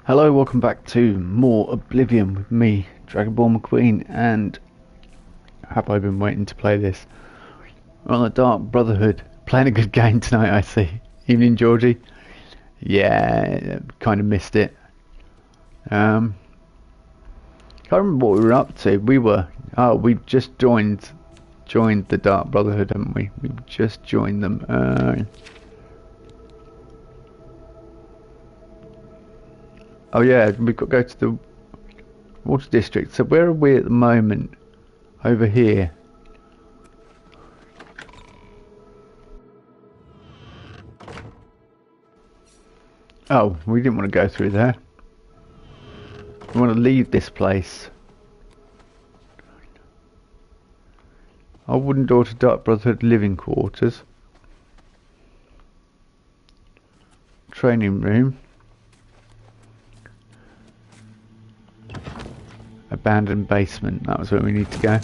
Hello, welcome back to more Oblivion with me, Dragonborn McQueen, and have I been waiting to play this? We're on the Dark Brotherhood, playing a good game tonight, I see. Evening, Georgie. Yeah, kind of missed it. Can't remember what we were up to. We just joined the Dark Brotherhood, haven't we? We just joined them. Oh yeah, we've got to go to the water district. So where are we at the moment? Over here. Oh, we didn't want to go through there. We want to leave this place. Our wooden door to Dark Brotherhood living quarters. Training room. Abandoned basement, that was where we need to go.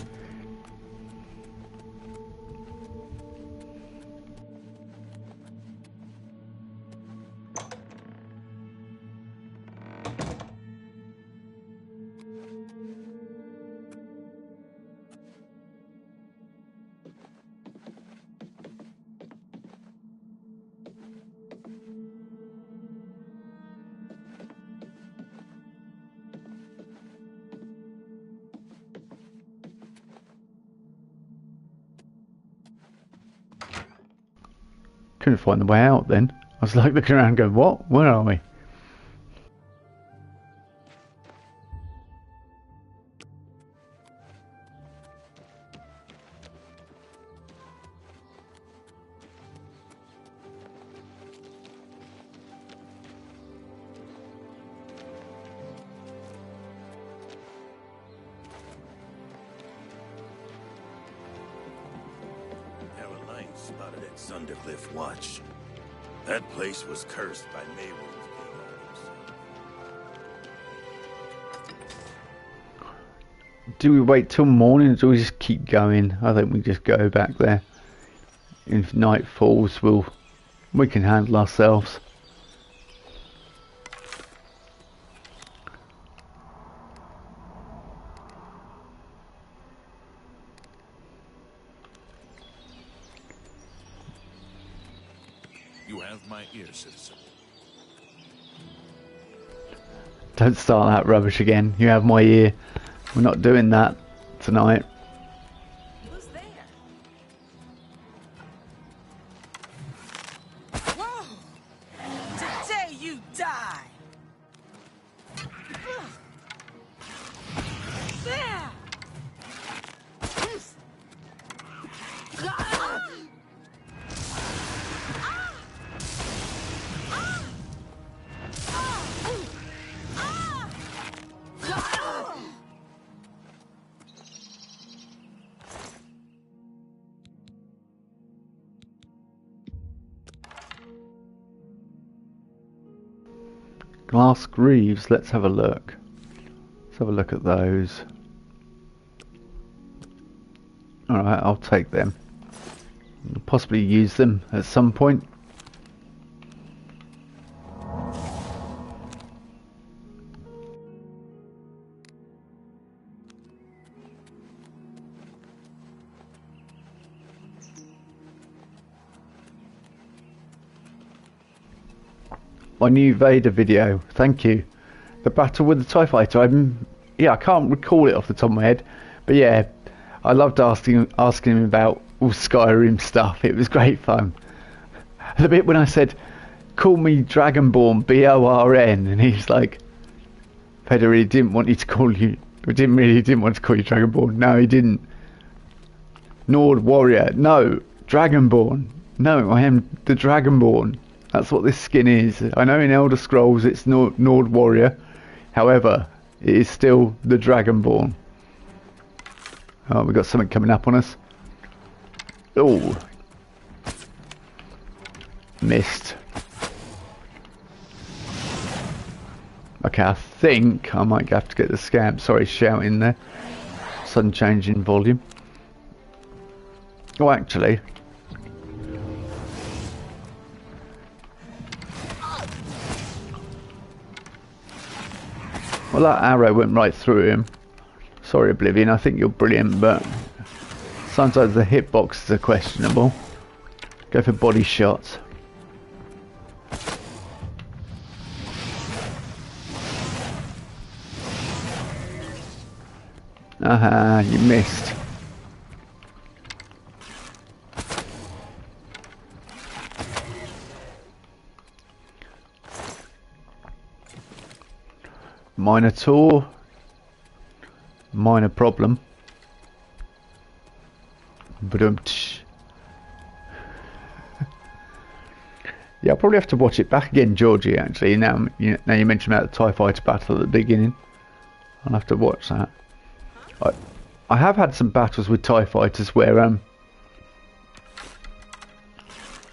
Couldn't find the way out then. I was like looking around going, what? Where are we? Spotted at Sundercliff Watch. That place was cursed by Maywood's king. Do we wait till morning or do we just keep going? I think we just go back there. If night falls, we can handle ourselves. You have my ear, citizen. Don't start that rubbish again. You have my ear. We're not doing that tonight. Who's there? Whoa! Today you die! There! Glass greaves, let's have a look. Let's have a look at those. Alright, I'll take them. I'll possibly use them at some point. My new Vader video, thank you. The battle with the TIE Fighter. I can't recall it off the top of my head, but yeah, I loved asking him about all Skyrim stuff. It was great fun. The bit when I said, "Call me Dragonborn, B-O-R-N," and he's like, "Vader really didn't want you to call you. Didn't want to call you Dragonborn. No, he didn't. Nord Warrior. No, Dragonborn. No, I am the Dragonborn." That's what this skin is. I know in Elder Scrolls it's Nord Warrior. However, it is still the Dragonborn. Oh, we've got something coming up on us. Oh. Missed. Okay, I think I might have to get the scamp. Sorry, shouting there. Sudden change in volume. Oh, actually. Well, that arrow went right through him. Sorry, Oblivion, I think you're brilliant, but sometimes the hitboxes are questionable. Go for body shots. Aha, you missed. Minotaur. Minor problem. Ba-dum-tsh. Yeah, I'll probably have to watch it back again, Georgie, actually. Now you mentioned about the TIE Fighter battle at the beginning. I'll have to watch that. I have had some battles with TIE Fighters where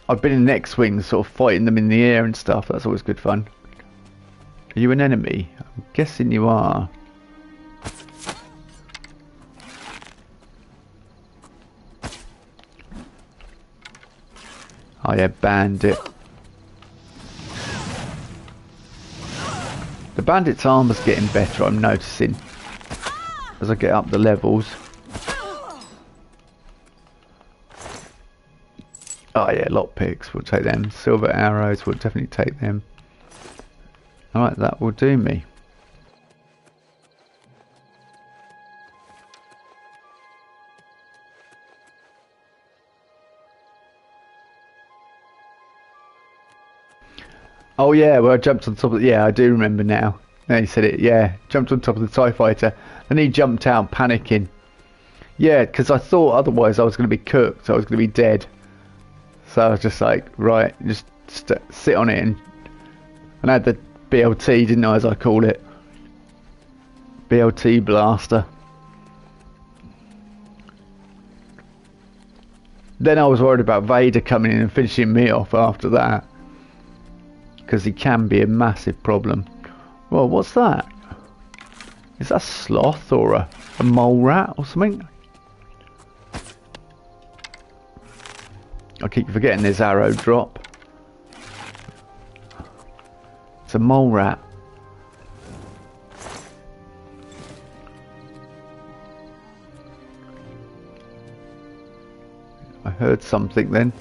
I've been in X-Wing sort of fighting them in the air and stuff. That's always good fun. Are you an enemy? I'm guessing you are. Oh yeah, bandit. The bandit's armor's getting better, I'm noticing, as I get up the levels. Oh yeah, lockpicks, we'll take them. Silver arrows, we'll definitely take them. Alright, that will do me. Oh yeah, well I jumped on top of yeah, I do remember now. Now you said it, yeah. Jumped on top of the TIE Fighter. And he jumped out panicking. Yeah, because I thought otherwise I was going to be cooked. I was going to be dead. So I was just like, right, just sit on it. And I had the BLT, didn't I, as I call it. BLT blaster. Then I was worried about Vader coming in and finishing me off after that. Because he can be a massive problem. Well, what's that? Is that a sloth or a mole rat or something? I keep forgetting there's arrow drop. It's a mole rat. I heard something then.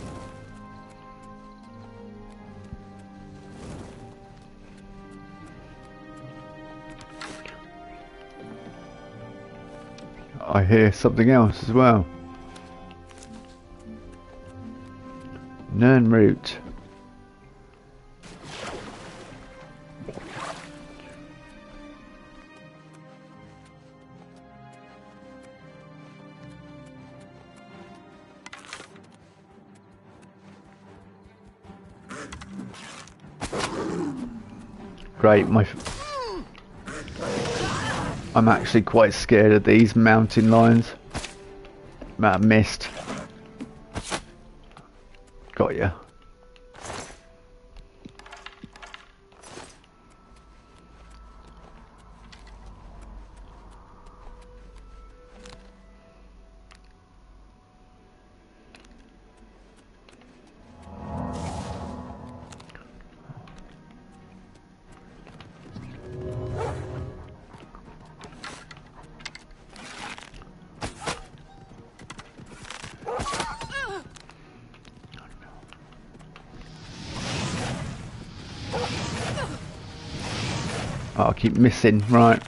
I hear something else as well. Nern route. Great, I'm actually quite scared of these mountain lions. That missed. Got ya. Oh, I keep missing, right.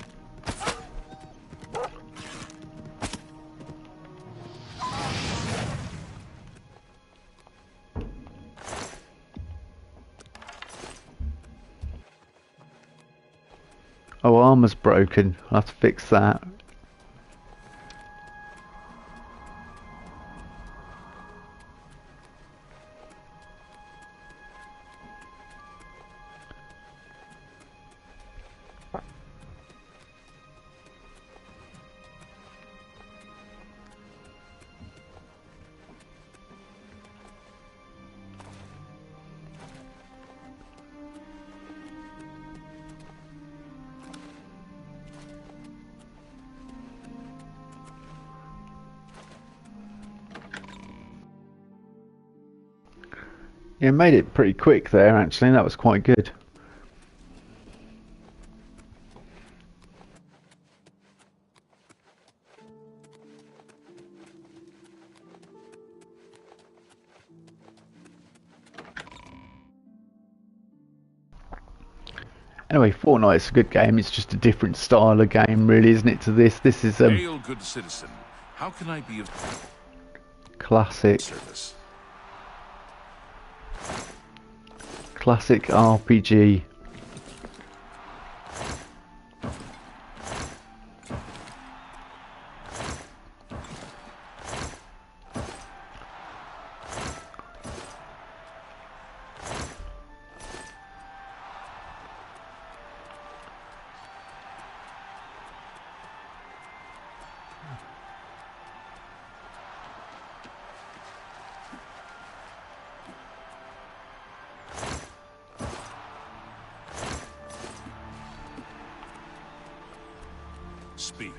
Oh, armor's broken. I'll have to fix that. Yeah, made it pretty quick there actually, that was quite good. Anyway, Fortnite's a good game. It's just a different style of game, really, isn't it? To this, this is Hail, good citizen. How can I be of classic, service? classic RPG. Speak.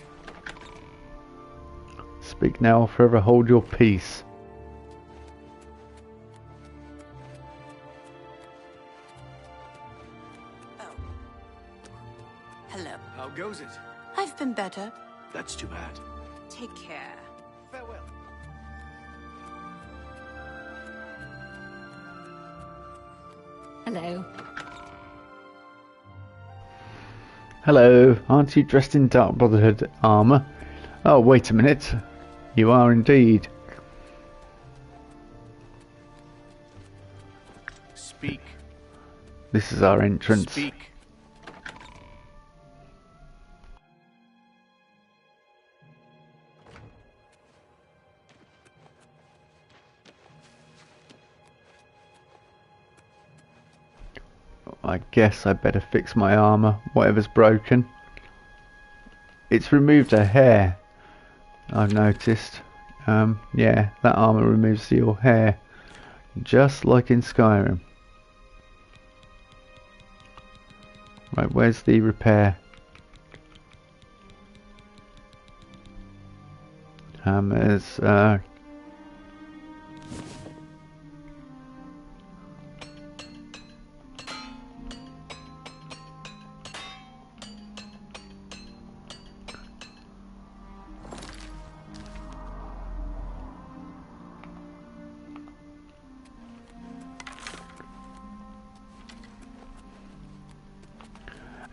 Speak now, or forever hold your peace. Oh. Hello. How goes it? I've been better. That's too bad. Take care. Farewell. Hello. Hello, aren't you dressed in Dark Brotherhood armour? Oh, wait a minute. You are indeed. Speak. This is our entrance. Speak. I guess I better fix my armour, whatever's broken. It's removed a hair, I've noticed. Yeah, that armour removes your hair, just like in Skyrim. Right, where's the repair? Hammers,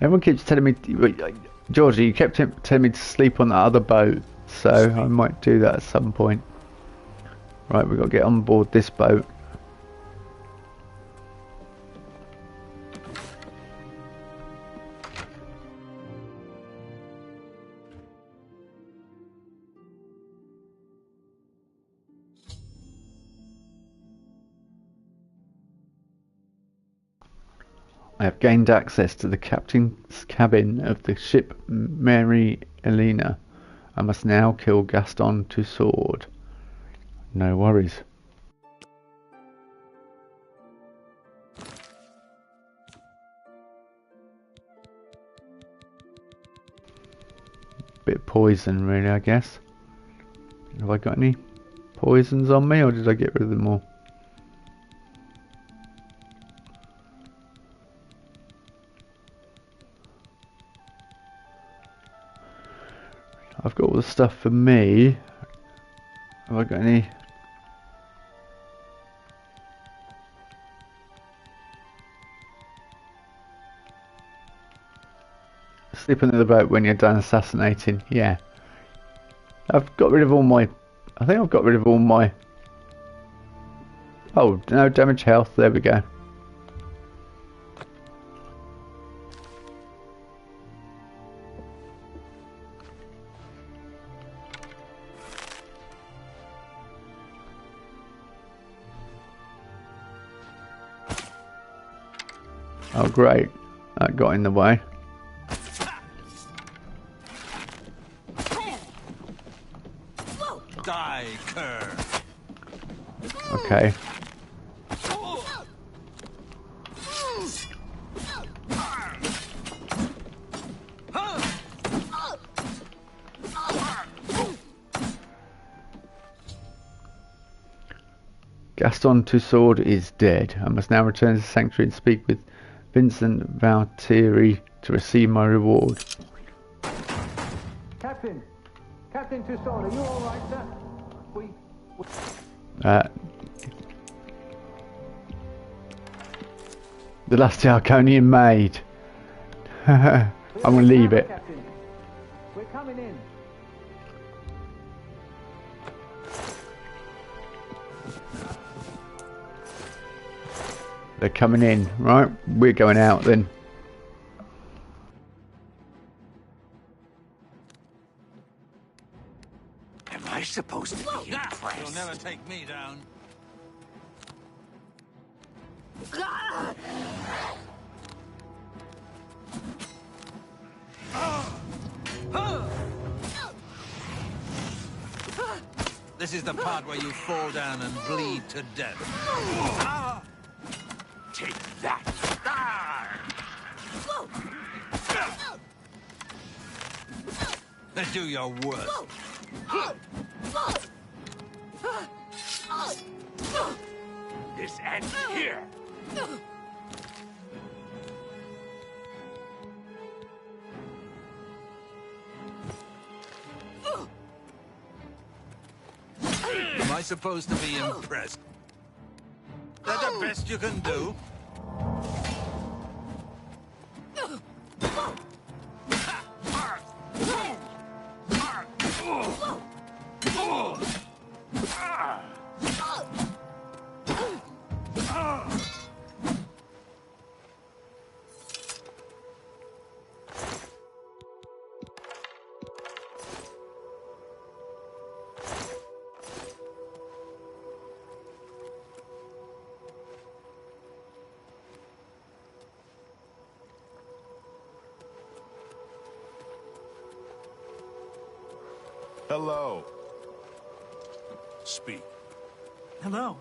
everyone keeps telling me, Georgie, you kept telling me to sleep on that other boat, so I might do that at some point. Right, we've got to get on board this boat. I have gained access to the captain's cabin of the ship Mary Elena. I must now kill Gaston to sword. No worries. Bit of poison really, I guess. Have I got any poisons on me, or did I get rid of them all? I've got all the stuff for me. Have I got any? Sleep under the boat when you're done assassinating. Yeah. I've got rid of all my... I think I've got rid of all my... Oh, no damage health. There we go. Oh great, that got in the way. Die, cur. Okay. Gaston Tussaud is dead. I must now return to the sanctuary and speak with Vincent Valtieri to receive my reward. Captain Tussaud, are you all right, sir? We... The last Arconian maid. I'm gonna leave it. Captain. We're coming in. They're coming in, right? We're going out then. Am I supposed to be You'll impressed? never take me down. This is the part where you fall down and bleed to death. Take that. Then do your worst. This ends here. Am I supposed to be impressed? That the best you can do? Hello. Speak. Hello.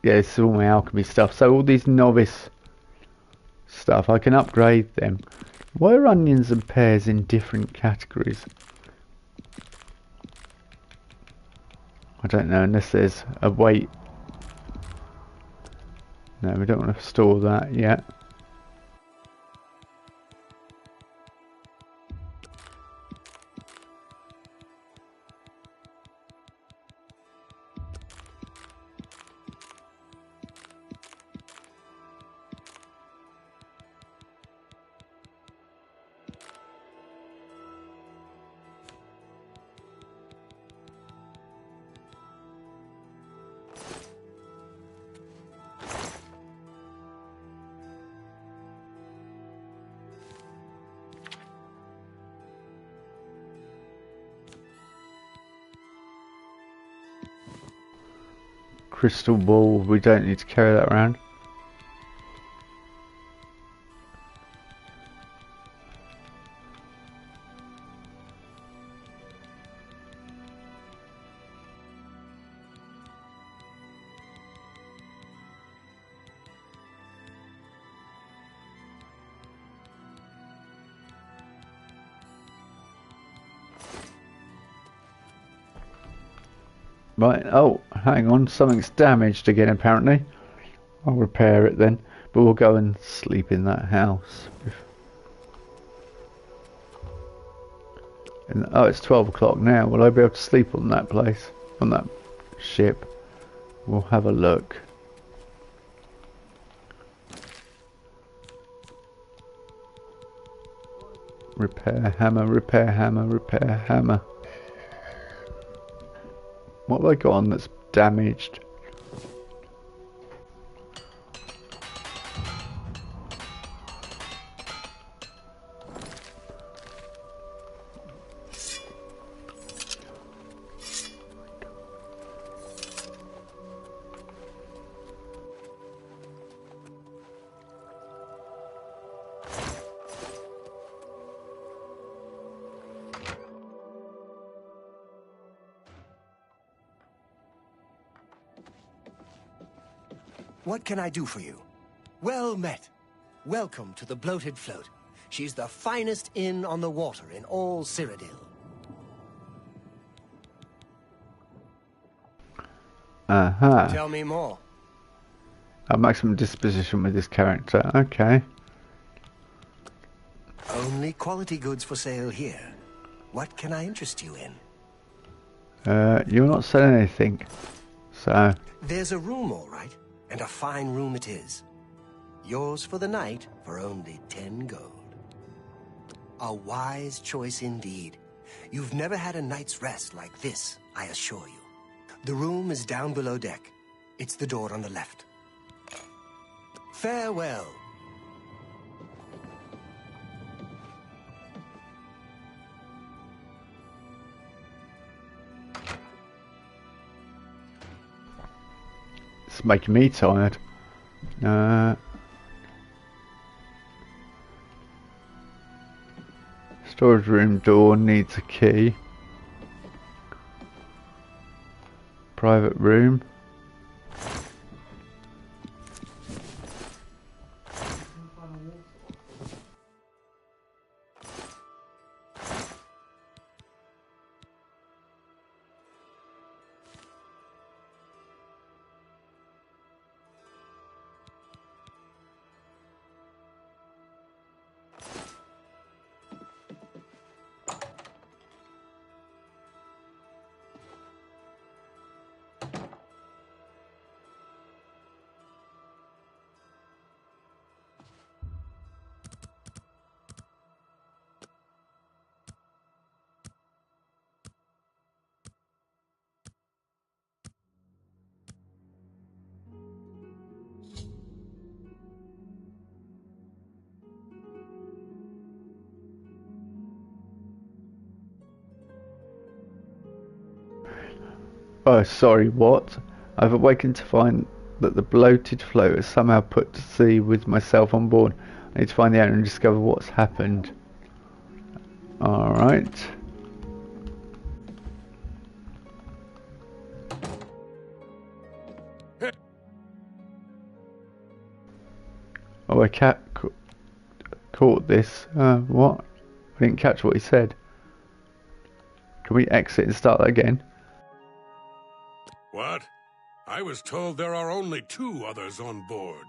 yeah, this is all my alchemy stuff. So all these novice stuff, I can upgrade them. Why are onions and pears in different categories? I don't know, unless there's a weight. No, we don't want to store that yet. Crystal ball, we don't need to carry that around. Right, oh, hang on, something's damaged again apparently. I'll repair it then, but we'll go and sleep in that house. And, oh, it's 12 o'clock now. Will I be able to sleep on that place? On that ship? We'll have a look. Repair hammer, repair hammer, repair hammer. What have I got on that's damaged? What can I do for you? Well met. Welcome to the Bloated Float. She's the finest inn on the water in all Cyrodiil. Tell me more. A maximum disposition with this character. Okay. Only quality goods for sale here. What can I interest you in? You're not selling anything. So. There's a room, all right. And a fine room it is. Yours for the night for only 10 gold. A wise choice indeed. You've never had a night's rest like this, I assure you. The room is down below deck. It's the door on the left. Farewell. It's making me tired. Storage room door needs a key. Private room. Oh, sorry, what? I've awakened to find that the bloated float is somehow put to sea with myself on board. I need to find the owner and discover what's happened. Alright. Oh, I caught this. What? I didn't catch what he said. Can we exit and start that again? What? I was told there are only 2 others on board.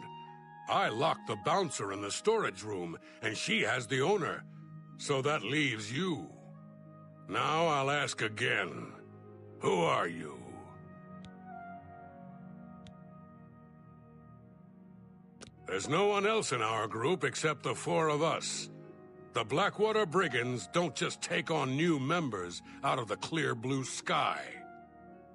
I locked the bouncer in the storage room, and she has the owner. So that leaves you. Now I'll ask again. Who are you? There's no one else in our group except the 4 of us. The Blackwater Brigands don't just take on new members out of the clear blue sky.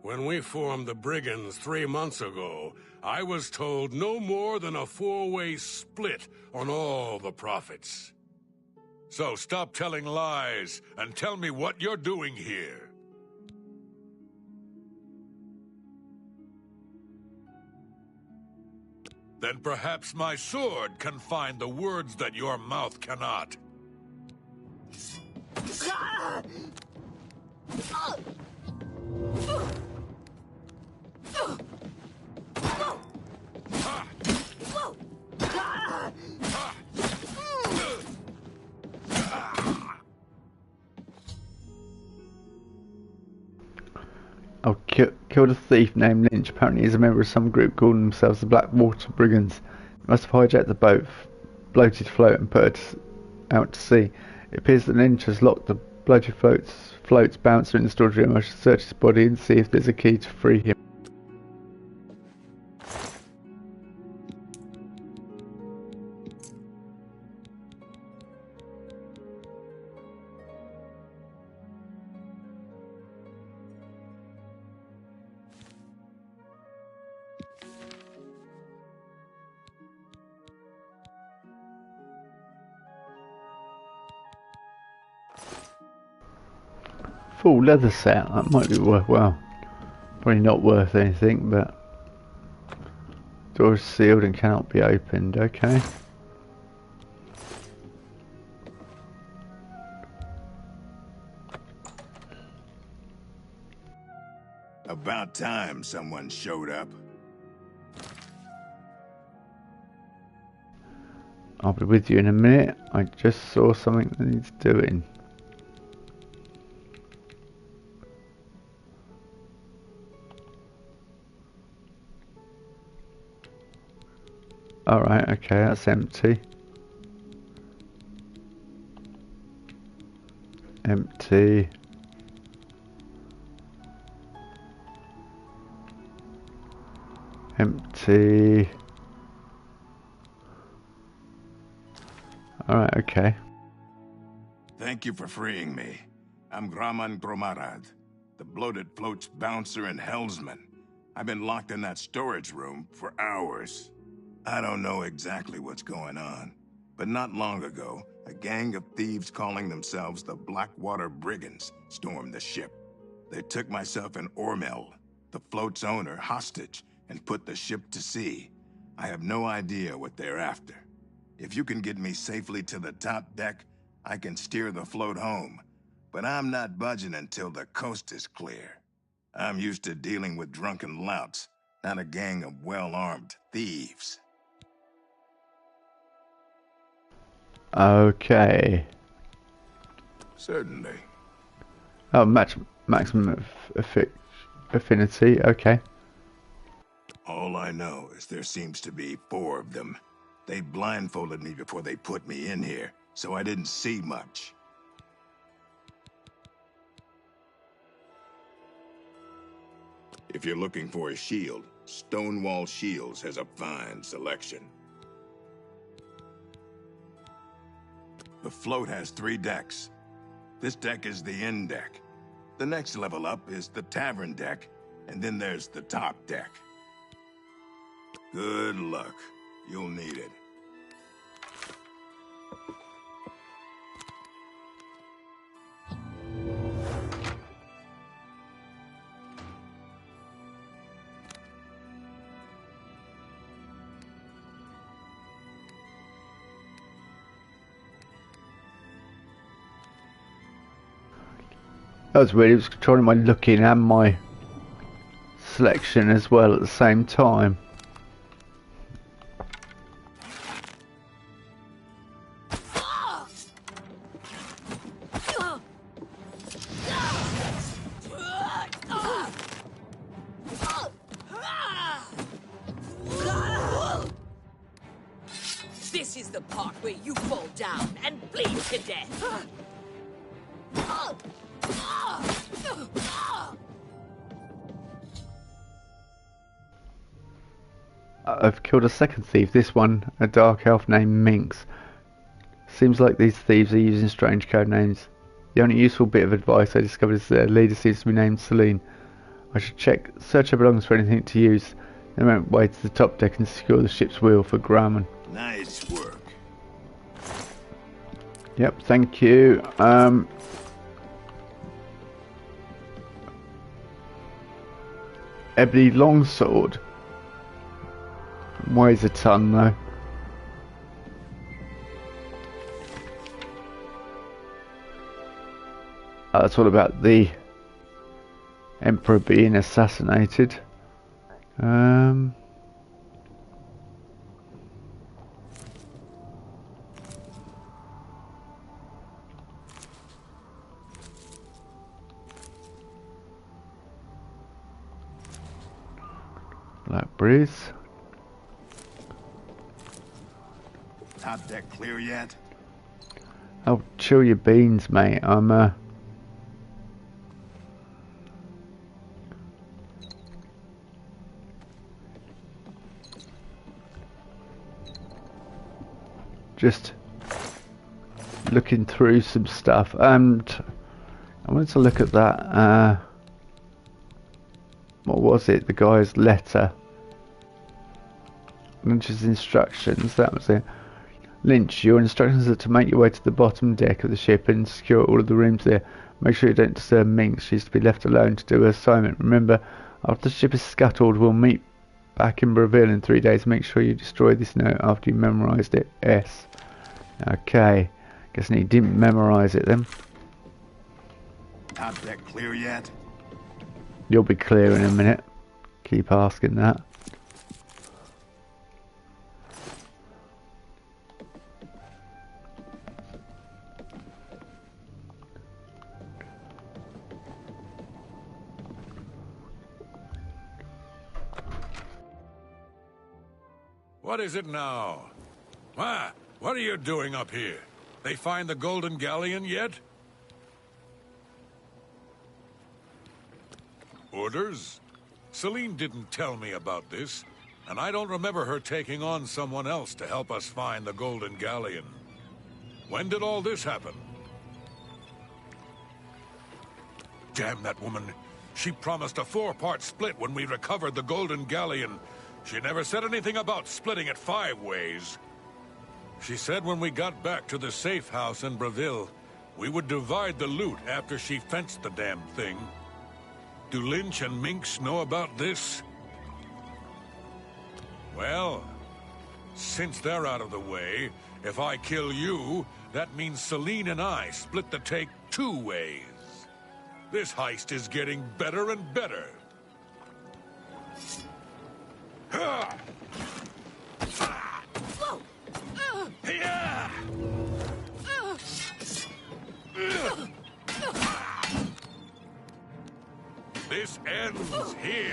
When we formed the Brigands 3 months ago, I was told no more than a 4-way split on all the profits. So stop telling lies and tell me what you're doing here. Then perhaps my sword can find the words that your mouth cannot. Oh, killed a thief named Lynch. Apparently he's a member of some group calling themselves the Blackwater Brigands. Must have hijacked the boat, bloated float and put it out to sea. It appears that Lynch has locked the bloated floats bouncer in the storage room. I should search his body and see if there's a key to free him. Full leather set, that might be worthwhile. Probably not worth anything, but door is sealed and cannot be opened. Okay. About time someone showed up. I'll be with you in a minute. I just saw something that needs doing. Alright, okay, that's empty. Empty. Empty. Alright, okay. Thank you for freeing me. I'm Graman Gromarad, the bloated floats bouncer and helmsman. I've been locked in that storage room for hours. I don't know exactly what's going on, but not long ago, a gang of thieves calling themselves the Blackwater Brigands stormed the ship. They took myself and Ormel, the float's owner, hostage and put the ship to sea. I have no idea what they're after. If you can get me safely to the top deck, I can steer the float home. But I'm not budging until the coast is clear. I'm used to dealing with drunken louts, not a gang of well-armed thieves. Okay. Certainly. Oh, maximum affinity. Okay. All I know is there seems to be 4 of them. They blindfolded me before they put me in here, so I didn't see much. If you're looking for a shield, Stonewall Shields has a fine selection. The float has 3 decks. This deck is the inn deck. The next level up is the tavern deck, and then there's the top deck. Good luck. You'll need it. That was weird. It was controlling my looking and my selection as well at the same time. the part where you fall down and bleed to death. I've killed a second thief, this one a dark elf named Minx. Seems like these thieves are using strange code names. The only useful bit of advice I discovered is their leader seems to be named Celine. I should search her belongings for anything to use, then make way to the top deck and secure the ship's wheel for Grumman. Nice work. Yep, thank you. Ebony longsword. Weighs a ton though. That's all about the Emperor being assassinated. Black breeze. Top deck clear yet? Oh, chill your beans, mate. I'm just looking through some stuff, and I wanted to look at that. What was it? The guy's letter. Lynch's instructions. That was it. Lynch, your instructions are to make your way to the bottom deck of the ship and secure all of the rooms there. Make sure you don't disturb Minx. She's to be left alone to do her assignment. Remember, after the ship is scuttled, we'll meet back in Brazil in 3 days. Make sure you destroy this note after you memorised it. S. Okay. Guessing he didn't memorise it then. Top deck clear yet? You'll be clear in a minute. Keep asking that. What is it now? Ah, what are you doing up here? They find the Golden Galleon yet? Orders? Celine didn't tell me about this, and I don't remember her taking on someone else to help us find the Golden Galleon. When did all this happen? Damn that woman. She promised a 4-part split when we recovered the Golden Galleon. She never said anything about splitting it 5 ways. She said when we got back to the safe house in Brazil, we would divide the loot after she fenced the damn thing. Do Lynch and Minx know about this? Well, since they're out of the way, if I kill you, that means Celine and I split the take 2 ways. This heist is getting better and better. This ends here.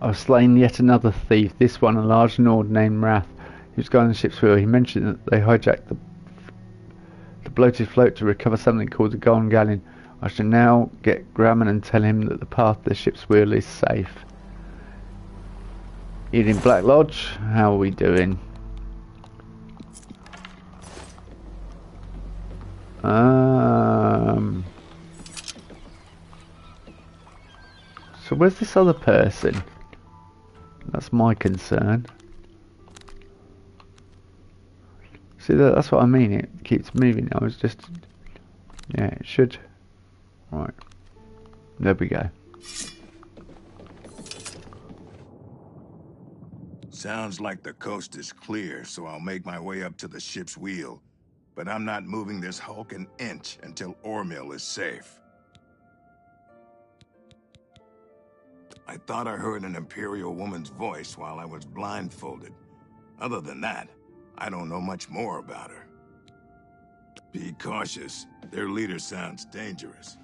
I've slain yet another thief, this one a large Nord named Wrath, who's gone on the ship's wheel. He mentioned that they hijacked the bloated float to recover something called the Golden Galleon. I shall now get Grumman and tell him that the path to the ship's wheel is safe. Eating Black Lodge, how are we doing? So where's this other person? That's my concern. See, that's what I mean. It keeps moving. I was just... Yeah, it should... Right. There we go. Sounds like the coast is clear, so I'll make my way up to the ship's wheel. But I'm not moving this hulk an inch until Ormil is safe. I thought I heard an Imperial woman's voice while I was blindfolded. Other than that, I don't know much more about her. Be cautious. Their leader sounds dangerous.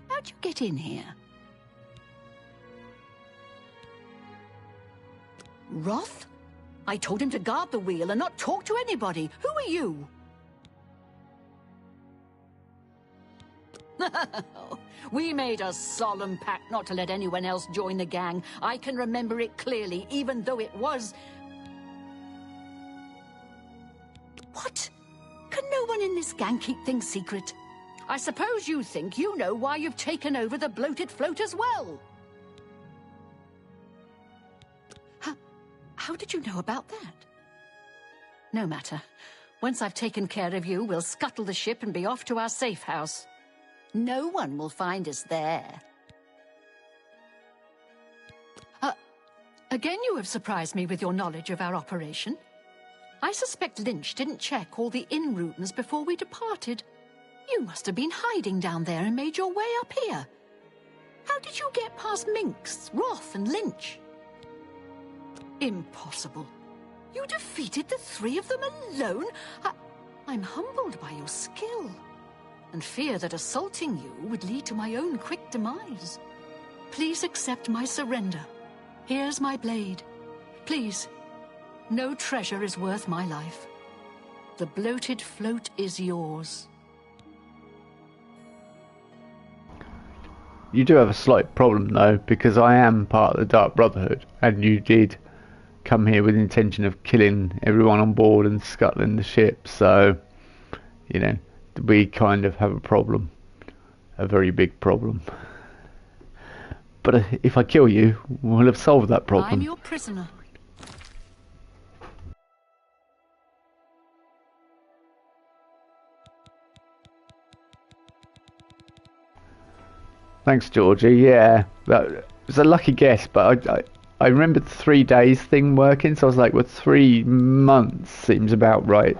How'd you get in here? Roth? I told him to guard the wheel and not talk to anybody. Who are you? We made a solemn pact not to let anyone else join the gang. I can remember it clearly, even though it was... What? Can no one in this gang keep things secret? I suppose you think you know why you've taken over the bloated float as well. How did you know about that? No matter. Once I've taken care of you, we'll scuttle the ship and be off to our safe house. No one will find us there. Again, you have surprised me with your knowledge of our operation. I suspect Lynch didn't check all the in-routers before we departed. You must have been hiding down there and made your way up here. How did you get past Minx, Roth, and Lynch? Impossible. You defeated the three of them alone? I'm humbled by your skill, and fear that assaulting you would lead to my own quick demise. Please accept my surrender. Here's my blade. Please, no treasure is worth my life. The bloated float is yours. You do have a slight problem though, because I am part of the Dark Brotherhood, and you did come here with the intention of killing everyone on board and scuttling the ship, so, you know, we kind of have a problem. A very big problem. But if I kill you, we'll have solved that problem. I'm your prisoner. Thanks, Georgie. Yeah, that was a lucky guess, but I remembered the 3 days thing working, so I was like, well, 3 months seems about right,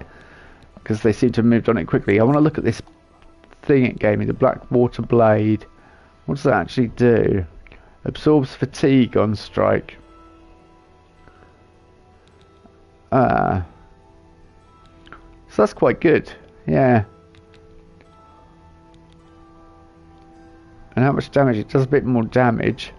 because they seem to have moved on it quickly. I want to look at this thing it gave me, the Blackwater Blade. What does that actually do? Absorbs fatigue on strike. So that's quite good. Yeah. And how much damage? It does a bit more damage.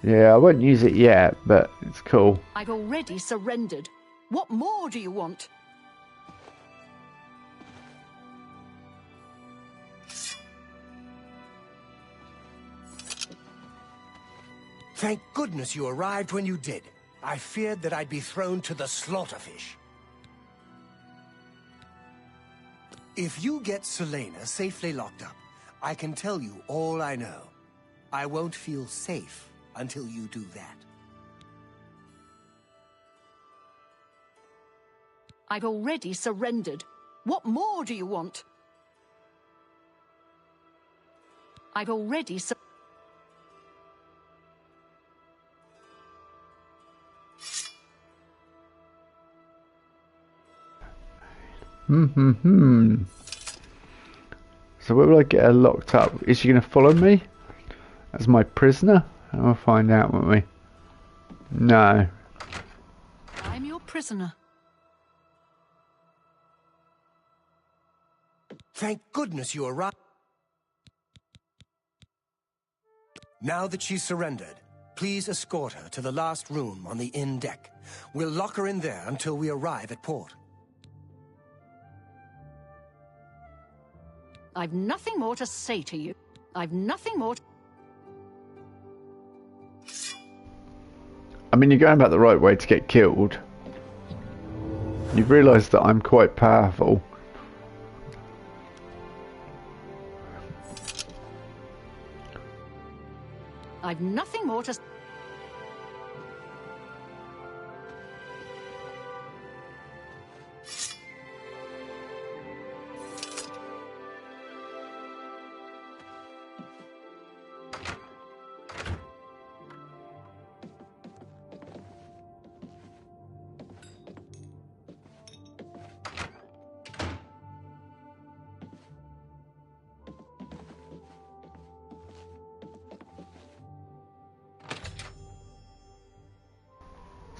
Yeah, I won't use it yet, but it's cool. I've already surrendered. What more do you want? Thank goodness you arrived when you did. I feared that I'd be thrown to the slaughterfish. If you get Selena safely locked up, I can tell you all I know. I won't feel safe until you do that. I've already surrendered. What more do you want? I've already So where will I get her locked up? Is she going to follow me as my prisoner? We'll find out, won't we? No. I'm your prisoner. Thank goodness you arrived. Now that she's surrendered, please escort her to the last room on the inn deck. We'll lock her in there until we arrive at port. I've nothing more to say to you. I've nothing more to... mean, you're going about the right way to get killed. You've realised that I'm quite powerful. I've nothing more to...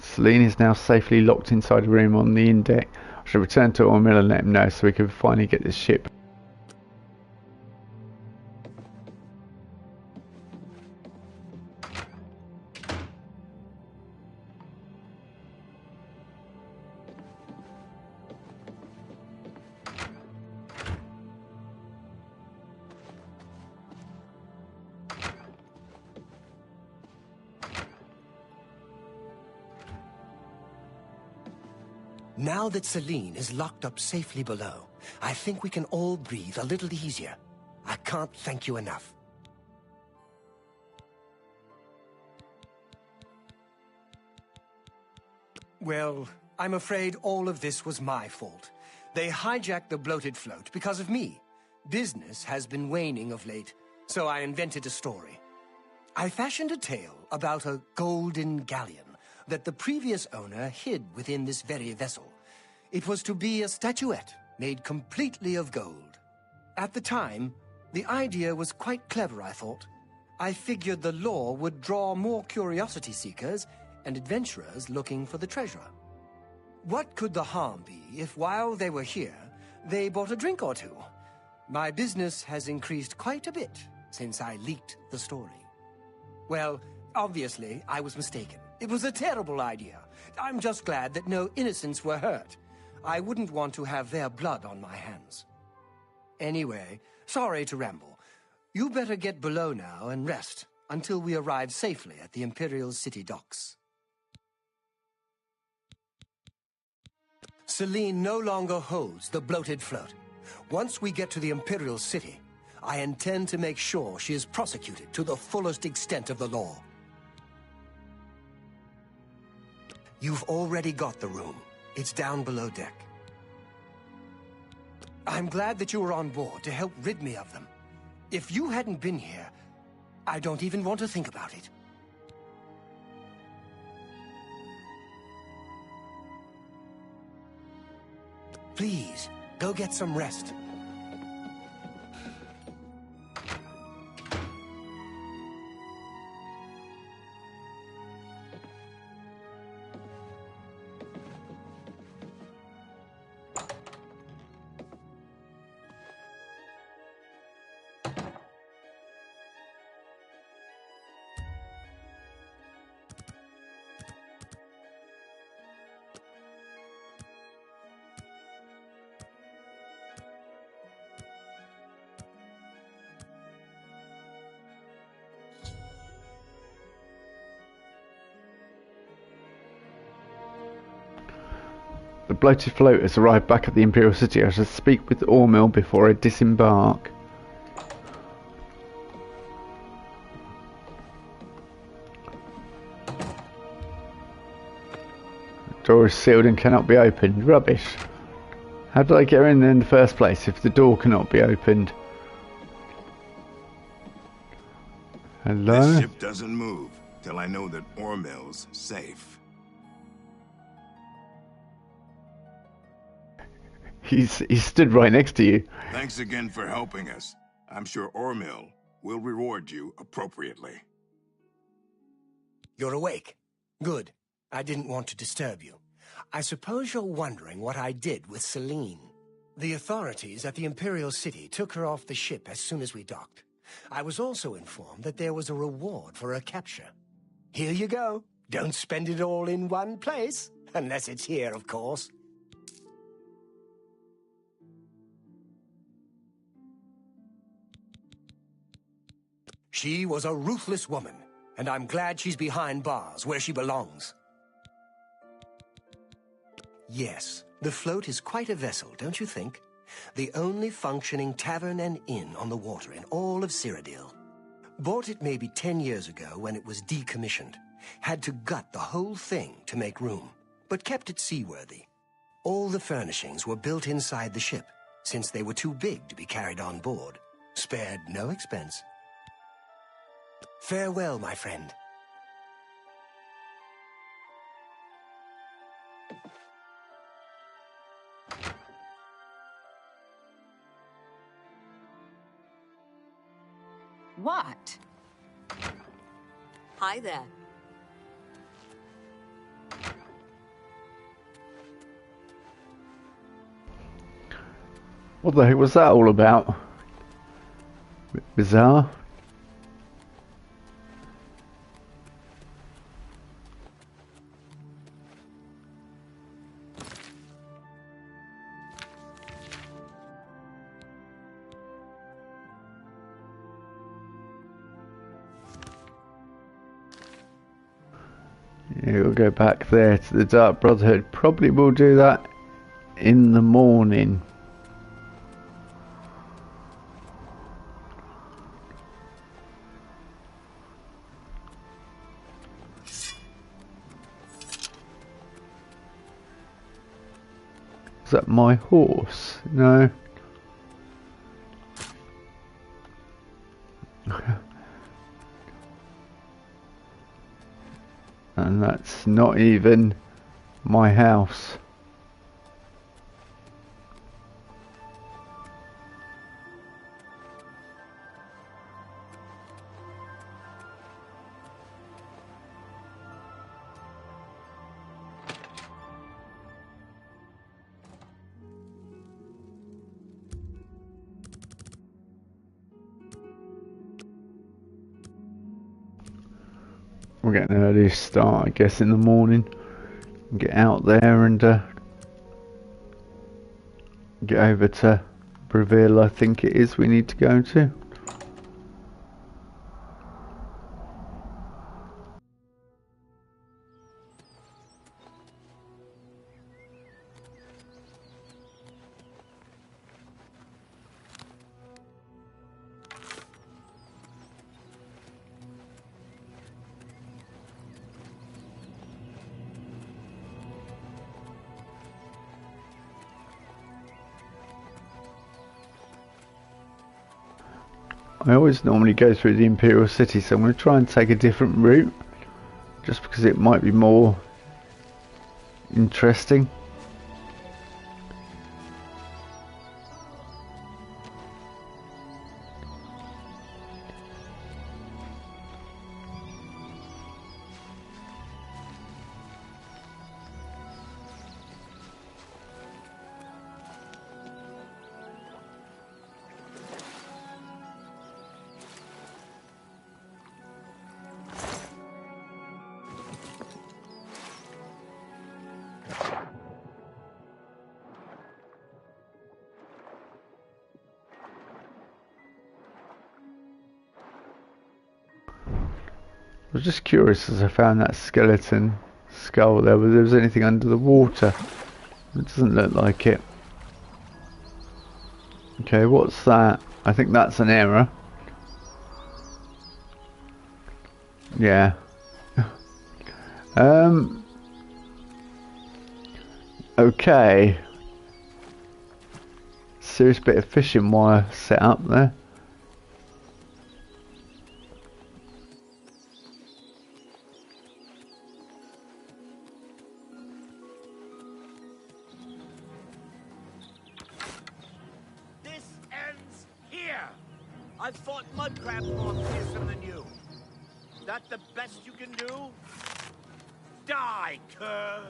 Celine is now safely locked inside a room on the index. I should return to Ormil and let him know so we can finally get this ship. Now that Celine is locked up safely below, I think we can all breathe a little easier. I can't thank you enough. Well, I'm afraid all of this was my fault. They hijacked the bloated float because of me. Business has been waning of late, so I invented a story. I fashioned a tale about a golden galleon that the previous owner hid within this very vessel. It was to be a statuette made completely of gold. At the time, the idea was quite clever, I thought. I figured the lore would draw more curiosity seekers and adventurers looking for the treasure. What could the harm be if while they were here, they bought a drink or two? My business has increased quite a bit since I leaked the story. Well, obviously, I was mistaken. It was a terrible idea. I'm just glad that no innocents were hurt. I wouldn't want to have their blood on my hands. Anyway, sorry to ramble. You better get below now and rest until we arrive safely at the Imperial City docks. Celine no longer holds the bloated float. Once we get to the Imperial City, I intend to make sure she is prosecuted to the fullest extent of the law. You've already got the room. It's down below deck. I'm glad that you were on board to help rid me of them. If you hadn't been here, I don't even want to think about it. Please, go get some rest. The bloated float has arrived back at the Imperial City. I shall speak with Ormil before I disembark. The door is sealed and cannot be opened. Rubbish. How did I get in there in the first place if the door cannot be opened? Hello? This ship doesn't move till I know that Ormil's safe. He stood right next to you. Thanks again for helping us. I'm sure Ormil will reward you appropriately. You're awake. Good. I didn't want to disturb you. I suppose you're wondering what I did with Celine. The authorities at the Imperial City took her off the ship as soon as we docked. I was also informed that there was a reward for her capture. Here you go. Don't spend it all in one place. Unless it's here, of course. She was a ruthless woman, And I'm glad she's behind bars, where she belongs. Yes, the float is quite a vessel, don't you think? The only functioning tavern and inn on the water in all of Cyrodiil. Bought it maybe 10 years ago when it was decommissioned. Had to gut the whole thing to make room, but kept it seaworthy. All the furnishings were built inside the ship, since they were too big to be carried on board. Spared no expense. Farewell, my friend. What? Hi there. What the heck was that all about? Bit bizarre. Yeah, we'll go back there to the Dark Brotherhood. Probably will do that in the morning. Is that my horse? No. And that's not even my house. We'll get an early start, I guess, in the morning. Get out there and get over to Breville, I think it is, we need to go to. I always normally go through the Imperial City, so I'm going to try and take a different route, just because it might be more interesting. I was just curious as I found that skeleton skull there, whether there was anything under the water. It doesn't look like it. Okay, what's that? I think that's an error. Yeah. Okay. Serious bit of fishing wire set up there. I've fought mud crabs more fearsome than you. Is that the best you can do? Die, cur!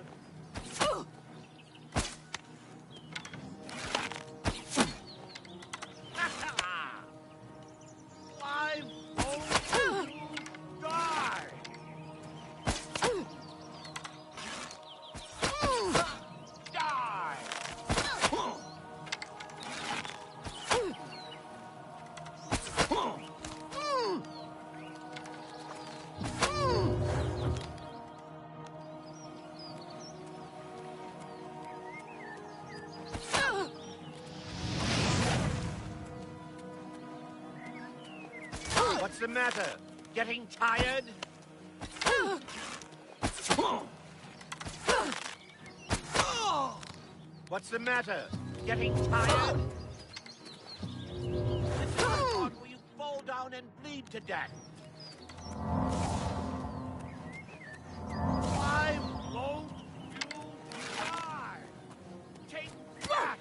Why won't you die? Die! What's the matter? Getting tired? What's the matter? Getting tired? This is the part where you fall down and bleed to death. Why won't you die? Take that!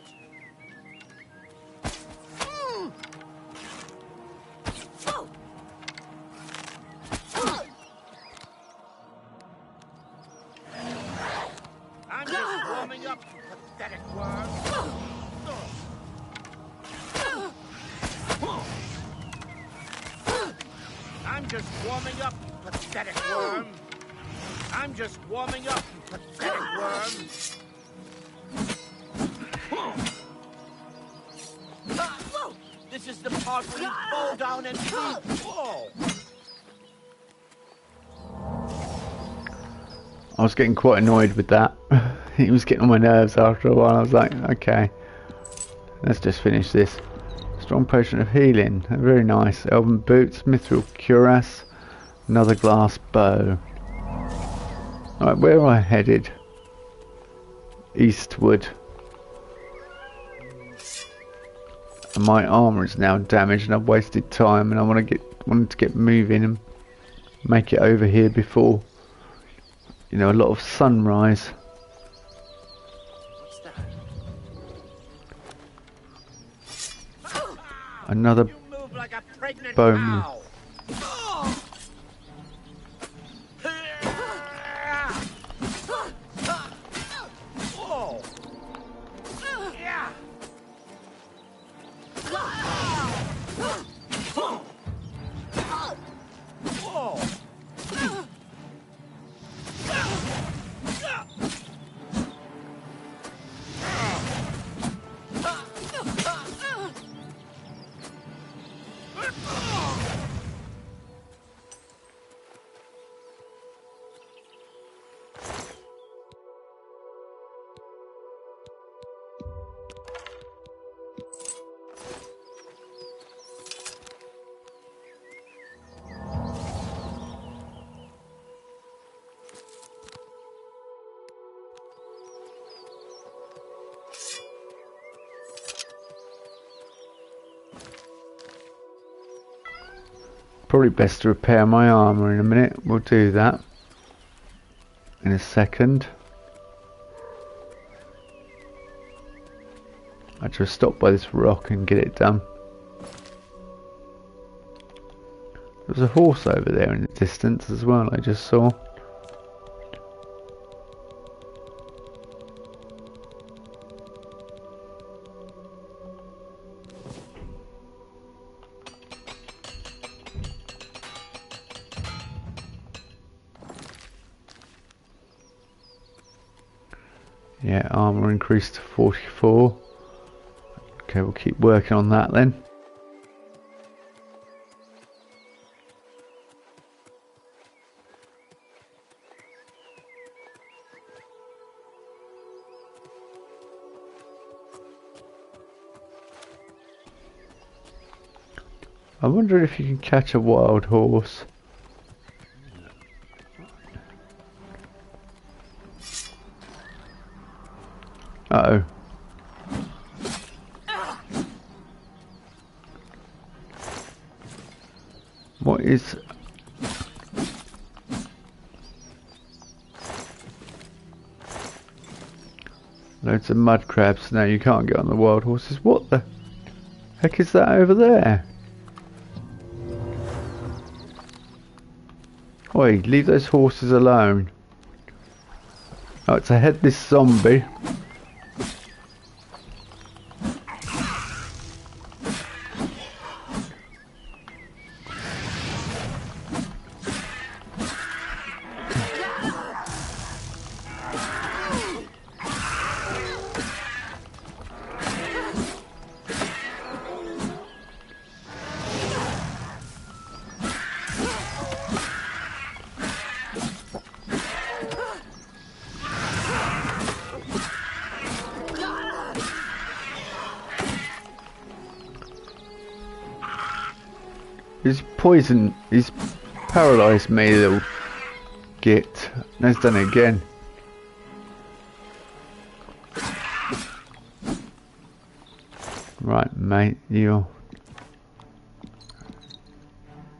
I'm just warming up, you pathetic worm. I'm just warming up, you pathetic worm. I'm just warming up, you pathetic worm. This is the part where you fall down and bleed. Whoa! I was getting quite annoyed with that. He was getting on my nerves after a while. I was like, okay, let's just finish this. Strong potion of healing, very nice. Elven boots, mithril cuirass, another glass bow. Alright, where am I headed? Eastward. And my armour is now damaged and I've wasted time, and I wanted to get moving and make it over here before, you know, a lot of sunrise. What's that? Another You move like a pregnant bowman. cow. Whoa! Yeah! Whoa! Probably best to repair my armour in a minute. We'll do that in a second. I just stop by this rock and get it done. There's a horse over there in the distance as well, I just saw. Yeah, armour increased to 44. Okay, we'll keep working on that then. I wonder if you can catch a wild horse. Uh-oh. What is... Loads of mud crabs. No, you can't get on the wild horses. What the heck is that over there? Oi, leave those horses alone. Oh, it's a headless zombie. He's poisoned. He's paralysed me, little git. Now he's done it again. Right, mate, you're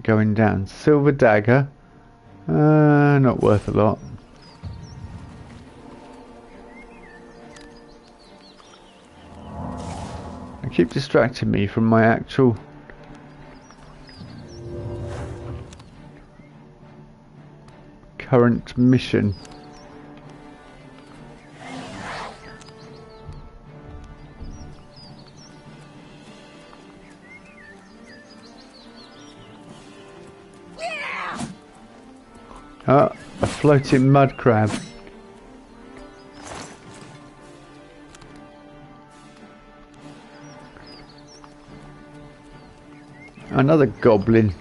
going down. Silver dagger. Not worth a lot. They keep distracting me from my actual current mission. Ah, a floating mud crab. Another goblin.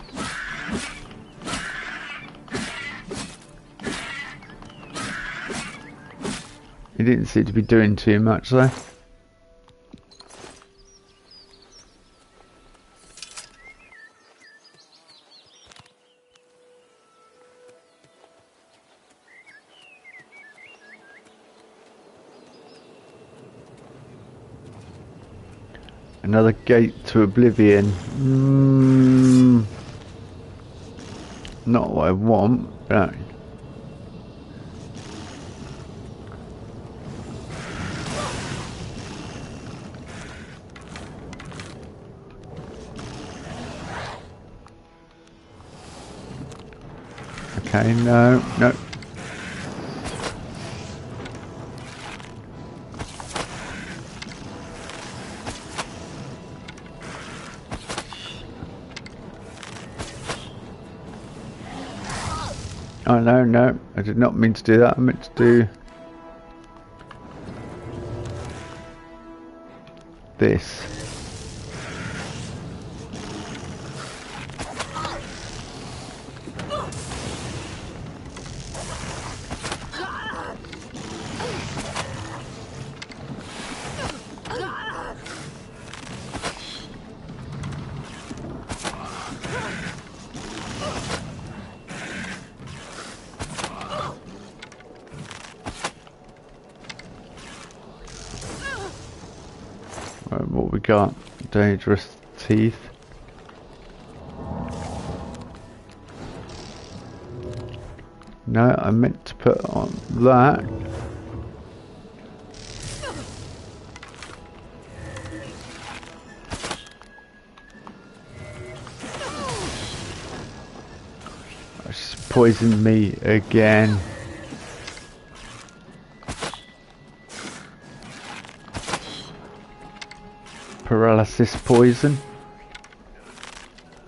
He didn't seem to be doing too much though. Another gate to Oblivion. Not what I want, but okay, no. Oh no, I did not mean to do that. I meant to do this. Right, what we got? Dangerous teeth. No, I meant to put on that. She's poisoned me again. Paralysis poison.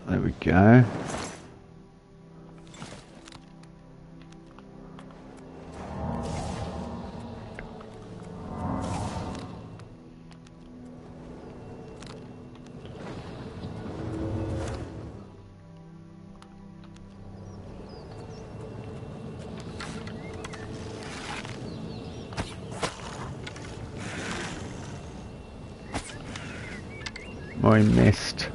There we go. I missed.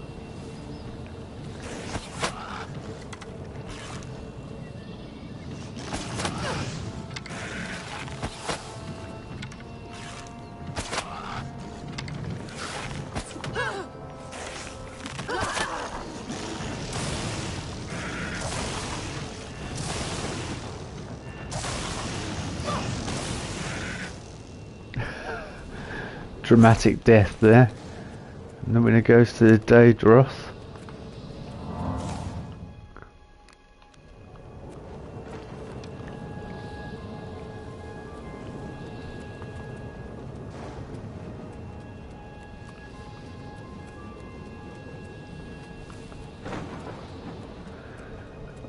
Dramatic death there. And then when it goes to the Daedroth.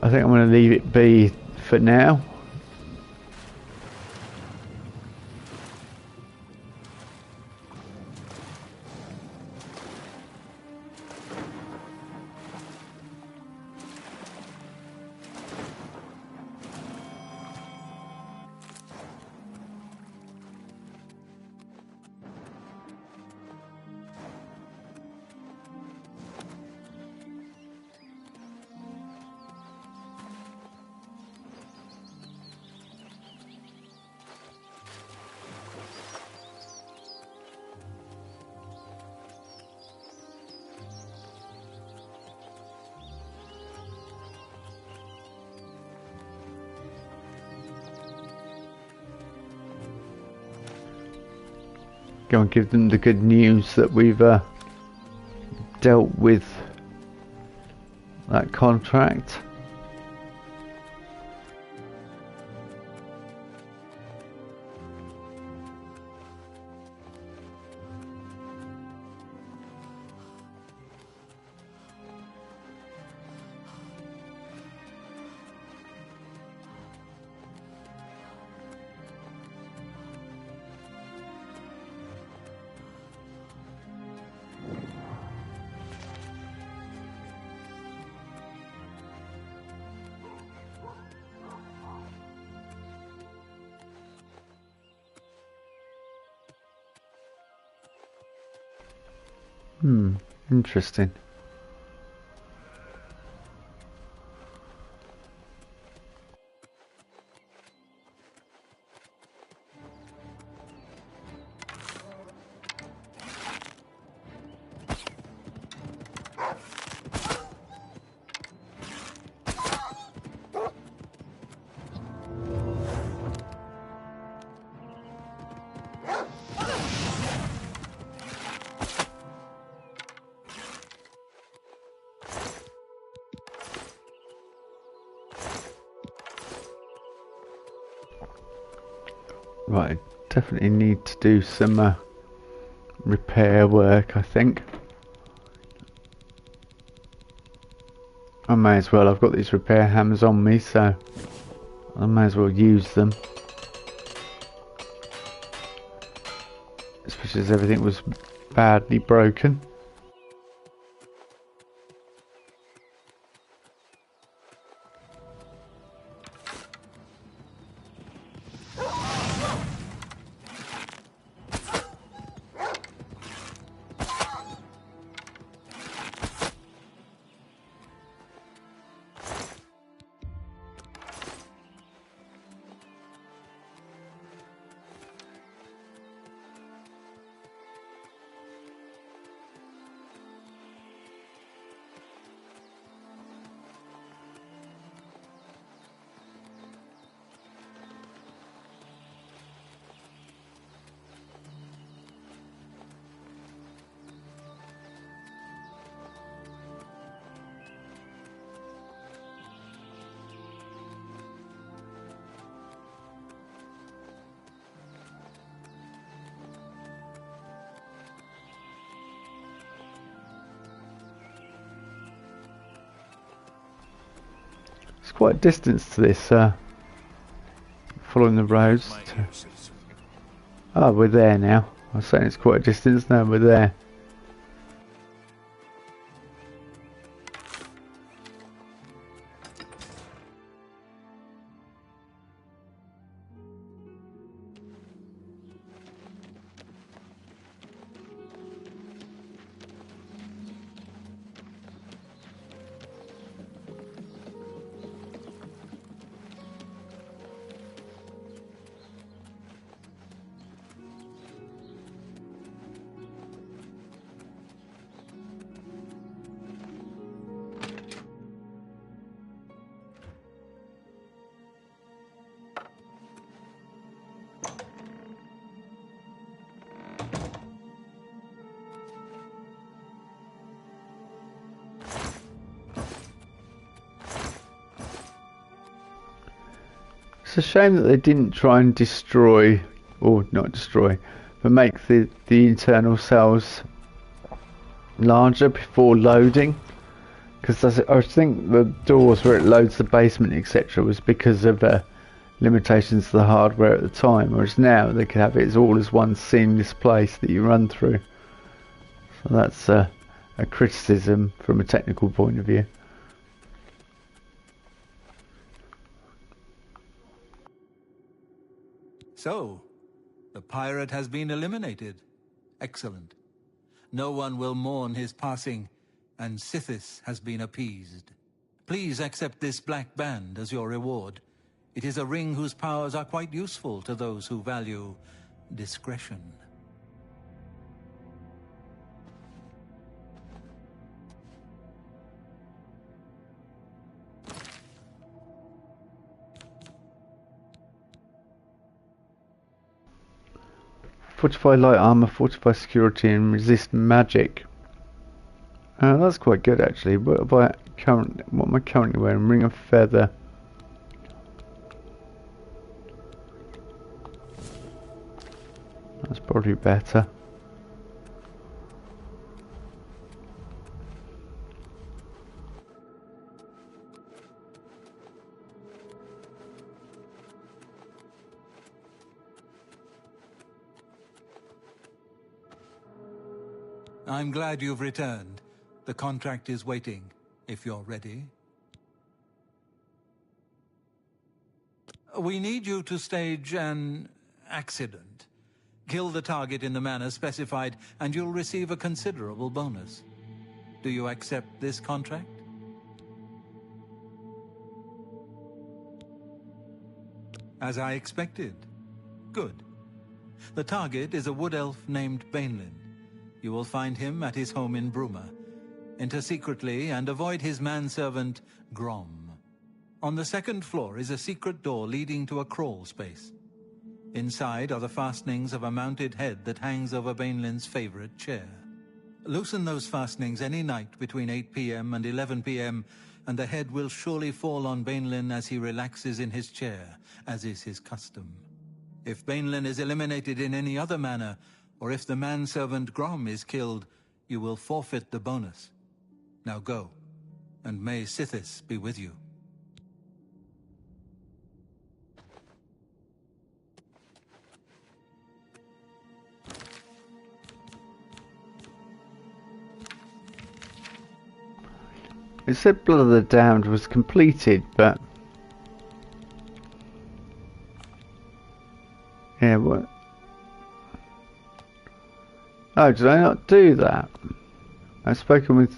I think I'm going to leave it be for now. go and give them the good news that we've dealt with that contract. Interesting. Right, definitely need to do some repair work, I think. I may as well, I've got these repair hammers on me, so I may as well use them. Especially as everything was badly broken. It's quite a distance to this, following the roads. Oh, we're there now. I was saying it's quite a distance, now we're there. It's a shame that they didn't try and destroy, or not destroy, but make the internal cells larger before loading. Because I think the doors where it loads the basement, etc., was because of limitations to the hardware at the time. Whereas now they could have it all as one seamless place that you run through. So that's a criticism from a technical point of view. So, the pirate has been eliminated. Excellent. No one will mourn his passing, and Sithis has been appeased. Please accept this black band as your reward. It is a ring whose powers are quite useful to those who value discretion. fortify light armor, fortify security, and resist magic. That's quite good actually. What am I currently wearing? Ring of feather. That's probably better. I'm glad you've returned. The contract is waiting, if you're ready. We need you to stage an accident. Kill the target in the manner specified, and you'll receive a considerable bonus. Do you accept this contract? As I expected. Good. The target is a wood elf named Bainlin. You will find him at his home in Bruma. Enter secretly and avoid his manservant, Grom. On the second floor is a secret door leading to a crawl space. Inside are the fastenings of a mounted head that hangs over Bainlin's favorite chair. Loosen those fastenings any night between 8 p.m. and 11 p.m., and the head will surely fall on Bainlin as he relaxes in his chair, as is his custom. If Bainlin is eliminated in any other manner, or if the manservant Grom is killed, you will forfeit the bonus. Now go, and may Sithis be with you. It said Blood of the Damned was completed, but... Yeah, what? Oh, did I not do that? I've spoken with...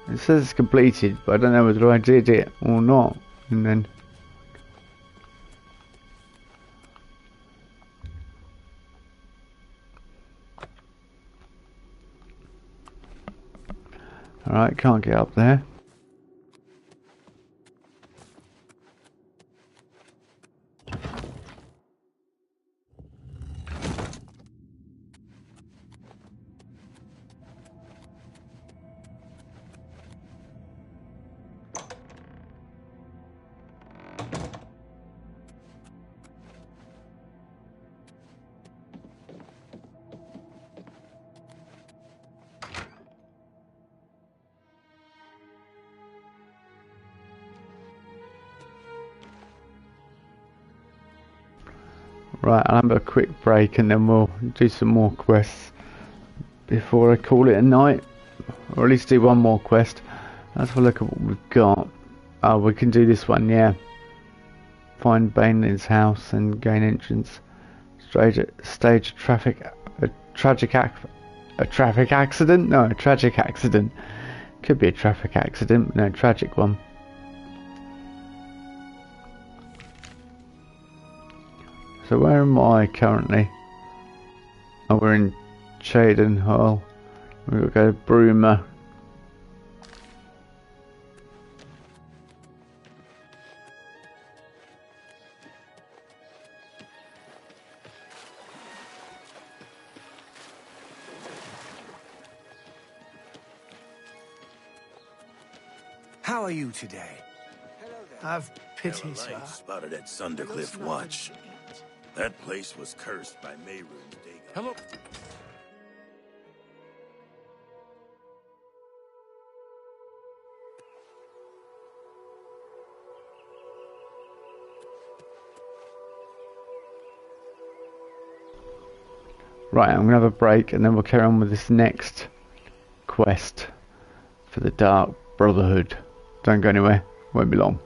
It says it's completed, but I don't know whether I did it or not. And then... Alright, can't get up there. Right, I'll have a quick break and then we'll do some more quests before I call it a night. Or at least do one more quest. Let's have a look at what we've got. Oh, we can do this one, yeah. Find Bainlin's house and gain entrance. Stage a tragic accident? No, a tragic accident. Could be a traffic accident, but no, tragic one. So where am I currently? Oh, we're in Chaden Hall. We've got to go to Bruma. How are you today? Have pity, sir. Spotted at Sundercliff Watch. That place was cursed by Mehrunes Dagon. Hello. Right, I'm going to have a break and then we'll carry on with this next quest for the Dark Brotherhood. Don't go anywhere, won't be long.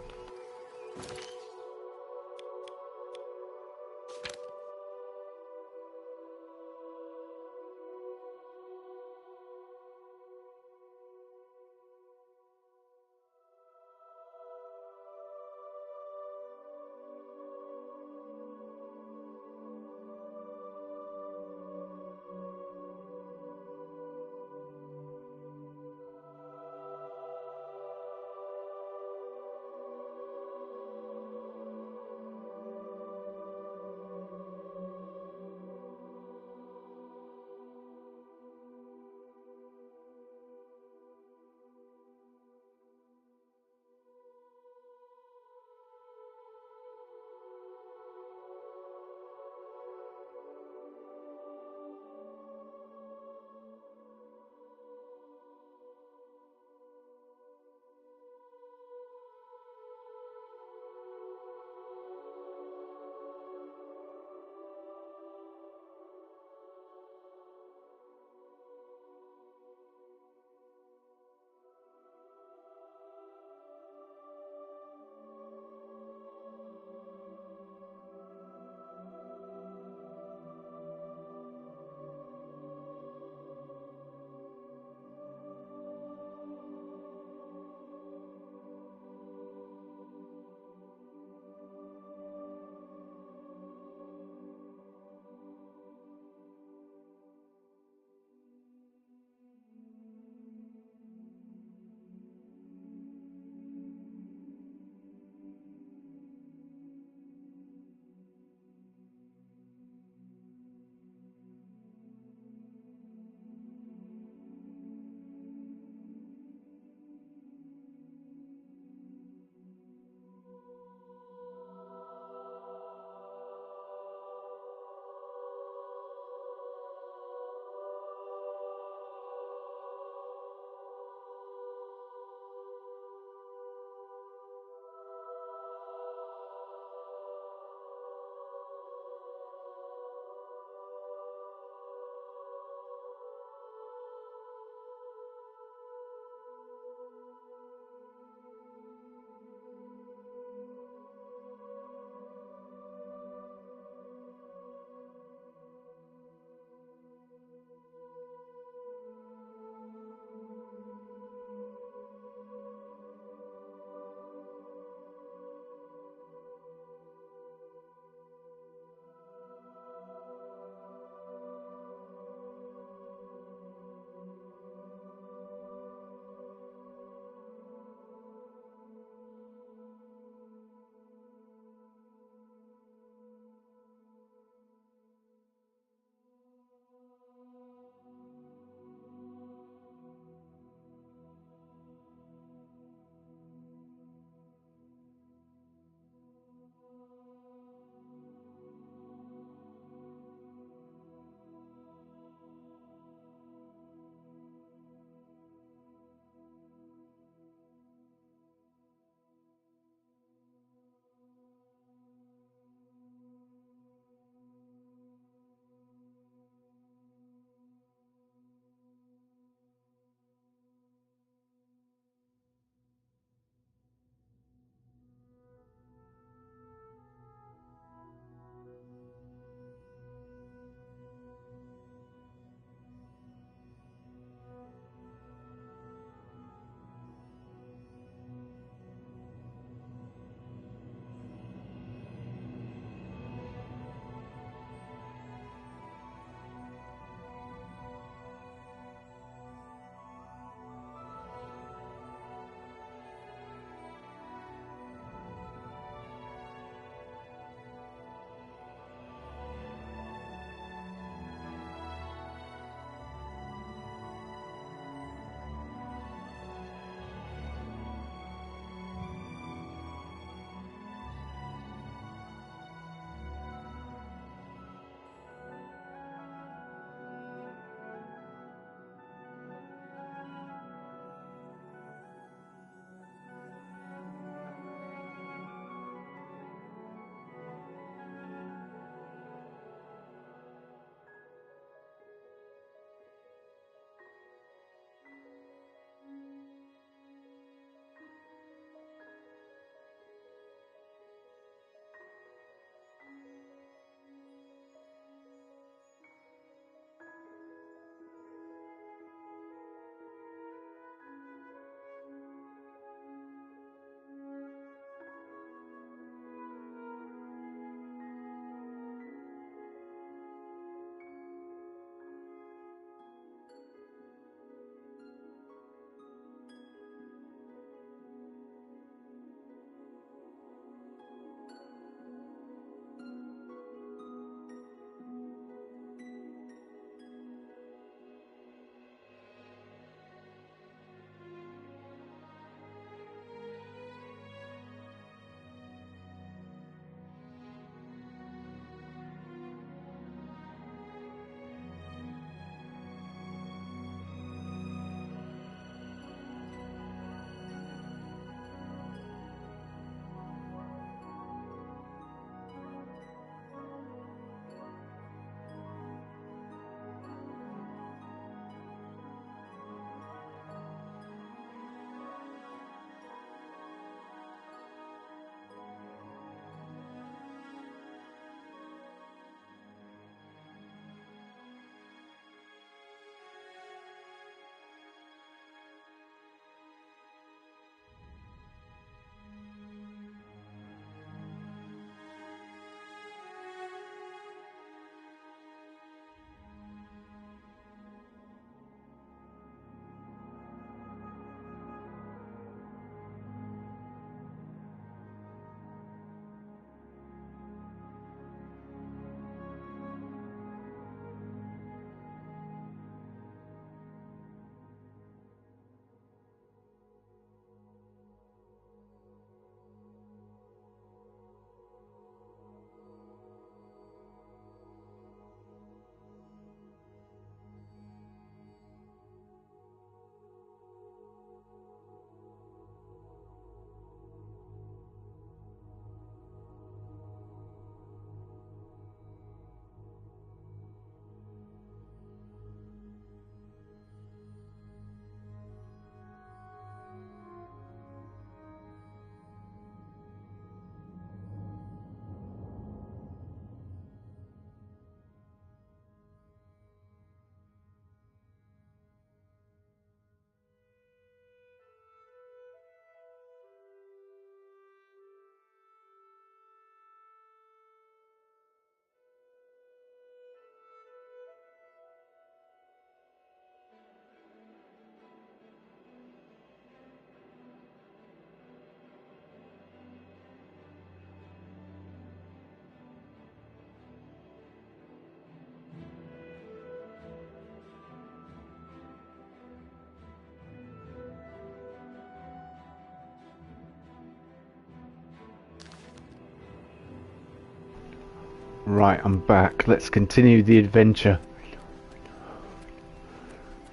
Right, I'm back. Let's continue the adventure.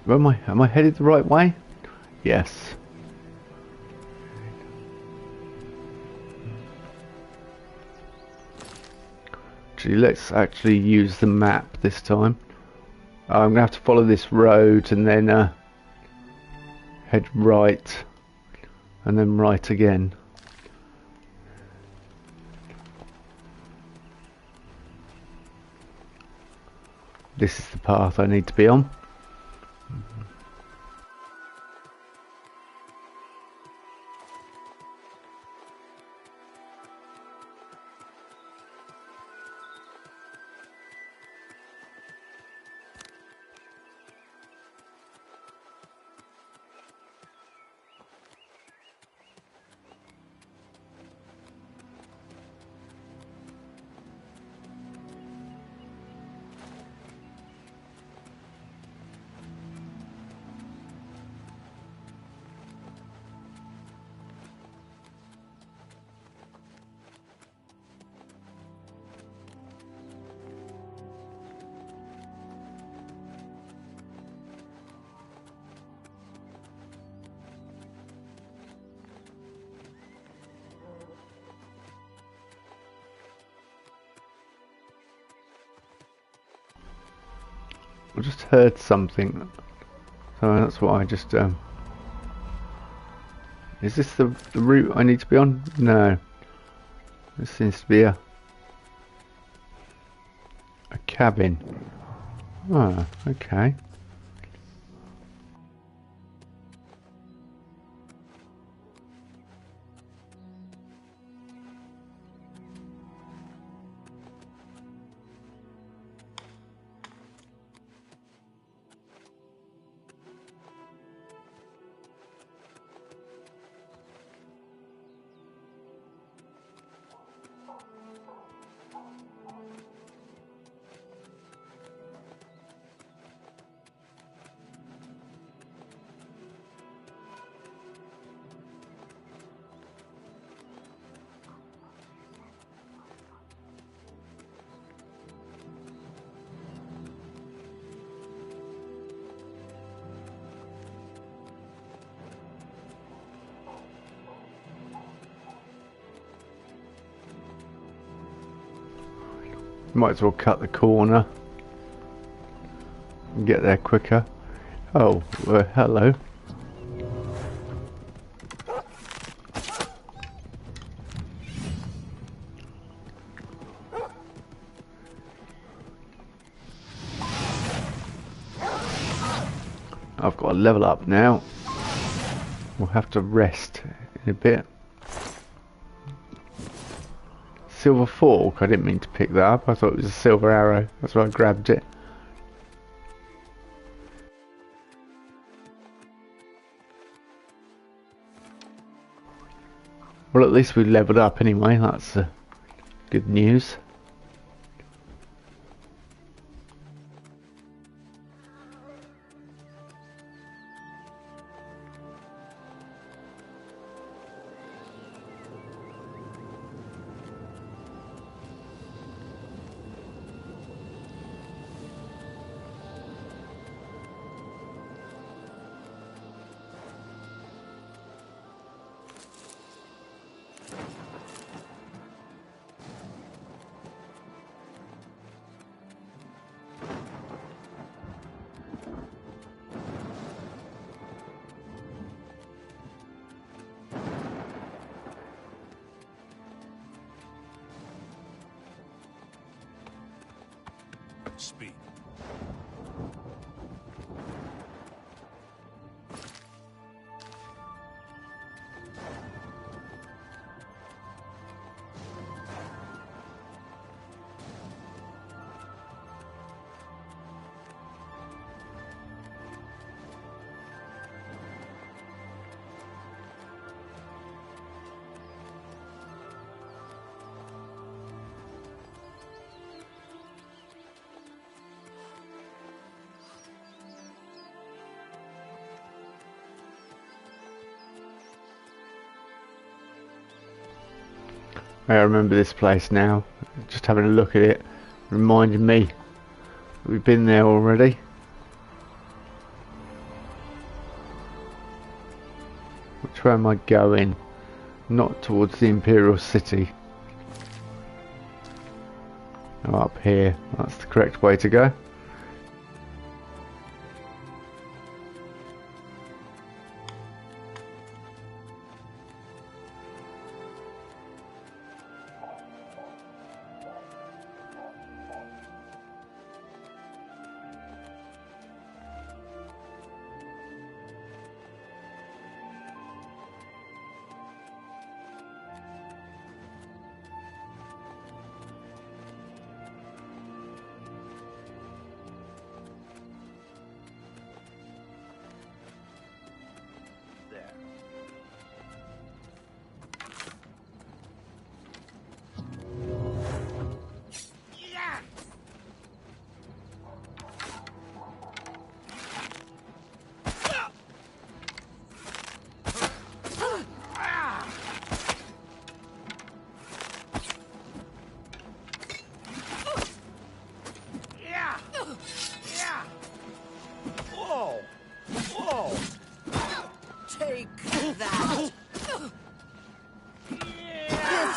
Where am I? Am I headed the right way? Yes. Actually, let's actually use the map this time. I'm gonna have to follow this road and then head right and then right again. This is the path I need to be on. I just heard something, so that's what I just is this the route I need to be on? No, this seems to be a cabin. Ah, okay. Might as well cut the corner and get there quicker. Oh, hello. I've got to level up now. We'll have to rest in a bit. Silver fork, I didn't mean to pick that up. I thought it was a silver arrow. That's why I grabbed it. Well, at least we leveled up anyway. That's good news. Speak. I remember this place now. Just having a look at it. reminding me we've been there already. Which way am I going? Not towards the Imperial City. Oh, up here. That's the correct way to go.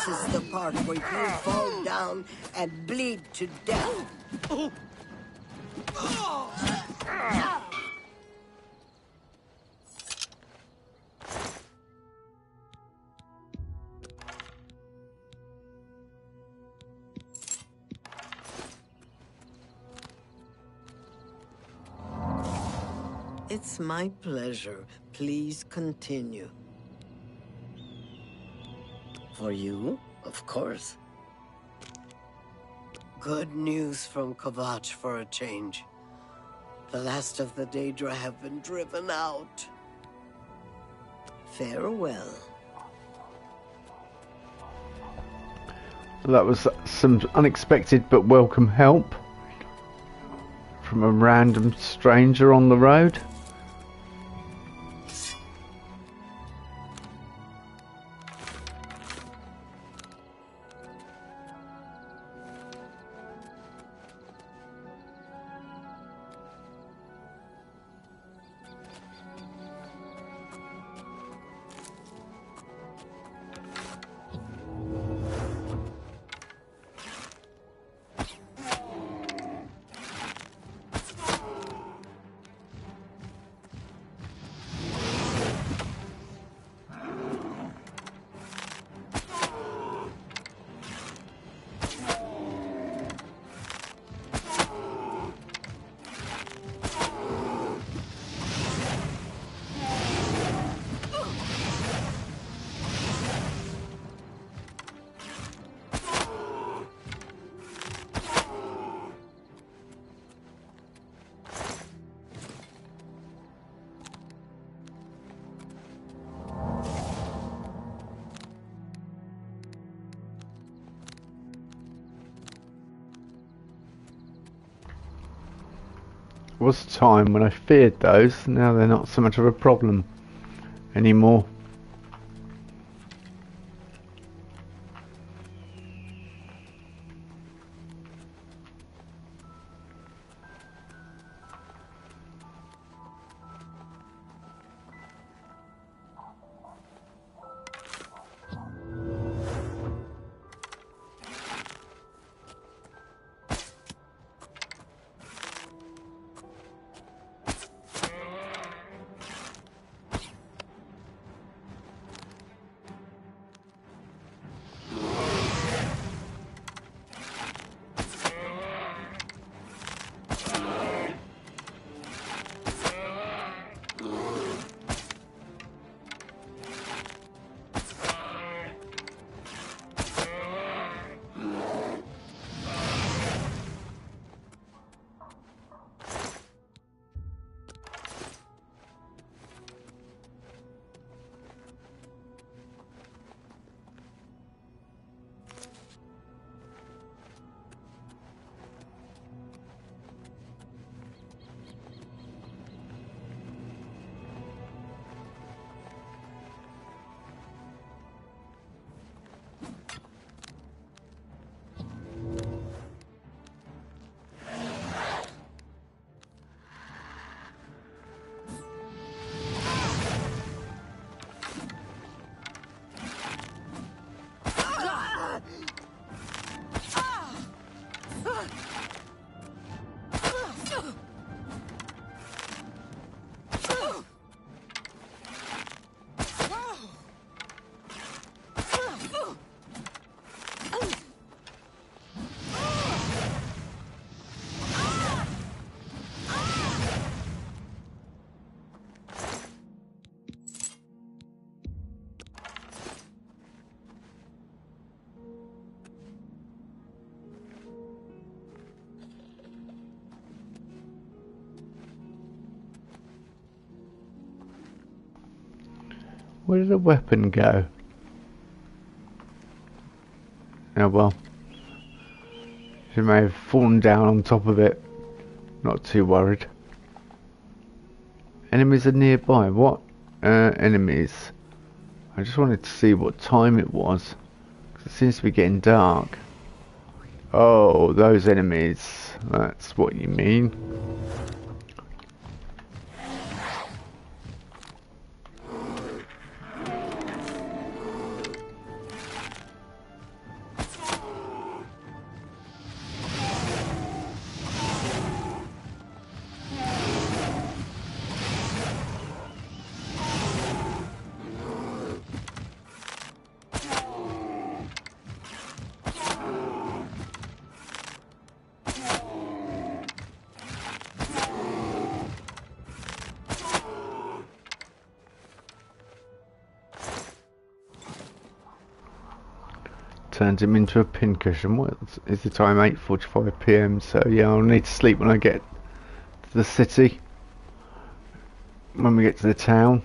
This is the part where you fall down and bleed to death. It's my pleasure. Please continue. For you, of course. Good news from Kvatch for a change. The last of the Daedra have been driven out. Farewell. That was some unexpected but welcome help from a random stranger on the road. Was a time when I feared those. Now they're not so much of a problem anymore. Where did the weapon go? Oh well. She may have fallen down on top of it. Not too worried. Enemies are nearby. What enemies? I just wanted to see what time it was. 'Cause it seems to be getting dark. Oh, those enemies. That's what you mean. Turns him into a pincushion. What is the time? 8:45 PM. So yeah, I'll need to sleep when I get to the city. When we get to the town.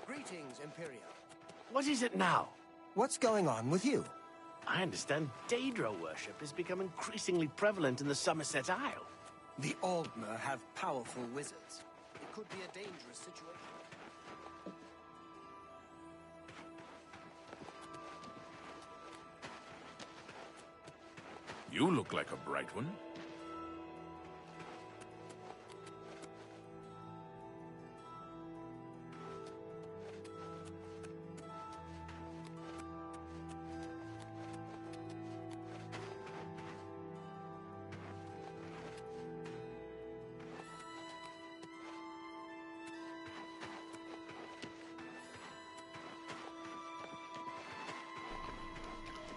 Greetings, Imperial. What is it now? What's going on with you? I understand Daedra worship has become increasingly prevalent in the Somerset Isle. The Aldmer have powerful wizards. It could be a dangerous situation. You look like a bright one.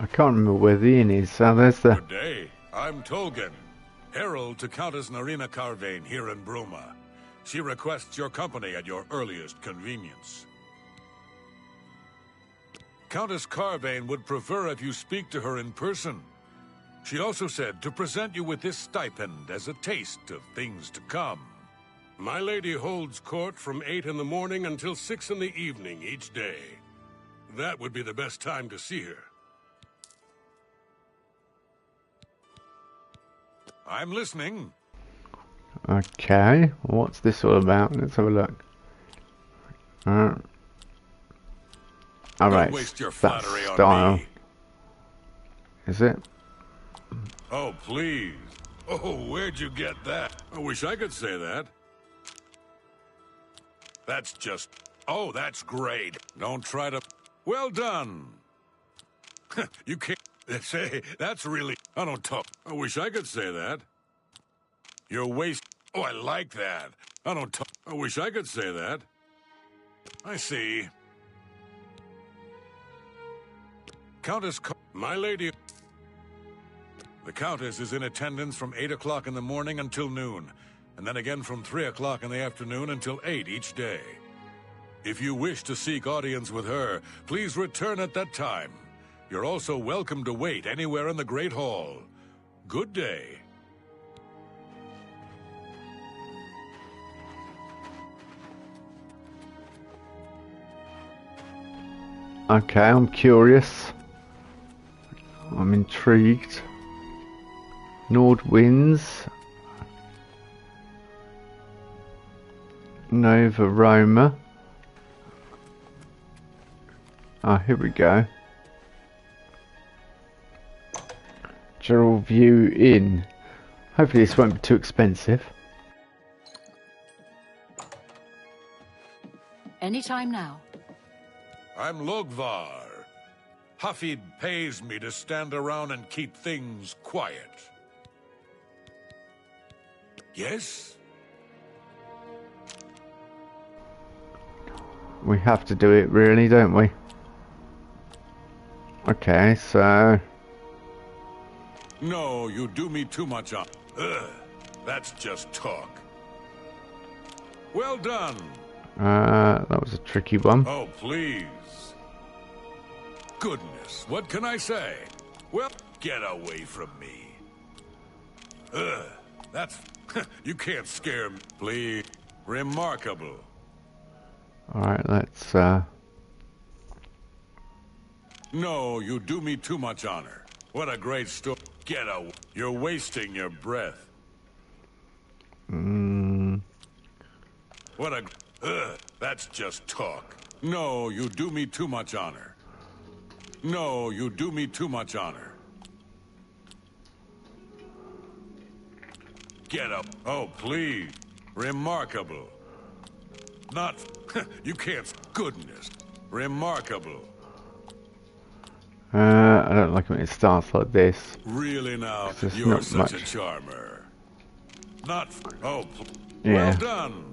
I can't remember where the inn is. So there's the. Good day. I'm Tolgan, herald to Countess Narina Carvane here in Bruma. She requests your company at your earliest convenience. Countess Carvane would prefer if you speak to her in person. She also said to present you with this stipend as a taste of things to come. My lady holds court from 8 in the morning until 6 in the evening each day. That would be the best time to see her. I'm listening. Okay, what's this all about? Let's have a look. Alright, Don't waste your that's flattery on style. me. Is it? Oh, please. Oh, where'd you get that? I wish I could say that. That's just... Oh, that's great. Don't try to... Well done. You can't... Say, that's really... I don't talk. I wish I could say that. You're waste... Oh, I like that. I don't talk. I wish I could say that. I see. My lady... The Countess is in attendance from 8 o'clock in the morning until noon, and then again from 3 o'clock in the afternoon until 8 each day. If you wish to seek audience with her, please return at that time. You're also welcome to wait anywhere in the Great Hall. Good day. Okay, I'm curious. I'm intrigued. Nord wins. Nova Roma. Ah, here we go. General View Inn. Hopefully this won't be too expensive. Anytime now. I'm Logvar. Hafid pays me to stand around and keep things quiet. Yes? We have to do it really, don't we? Okay, so... No, you do me too much on... Ugh, that's just talk. Well done. That was a tricky one. Oh, please. Goodness, what can I say? Well, get away from me. Ugh, that's... you can't scare me, please. Remarkable. Alright, let's, No, you do me too much honor. What a great story. Get away. You're wasting your breath. What a... Ugh, that's just talk. No, you do me too much honor. No, you do me too much honor. Get up. Oh, please. Remarkable. Not... you can't... Goodness. Remarkable. I don't like when it starts like this. Really now, There's you're not such much. a charmer. Not... Oh, Yeah. well done.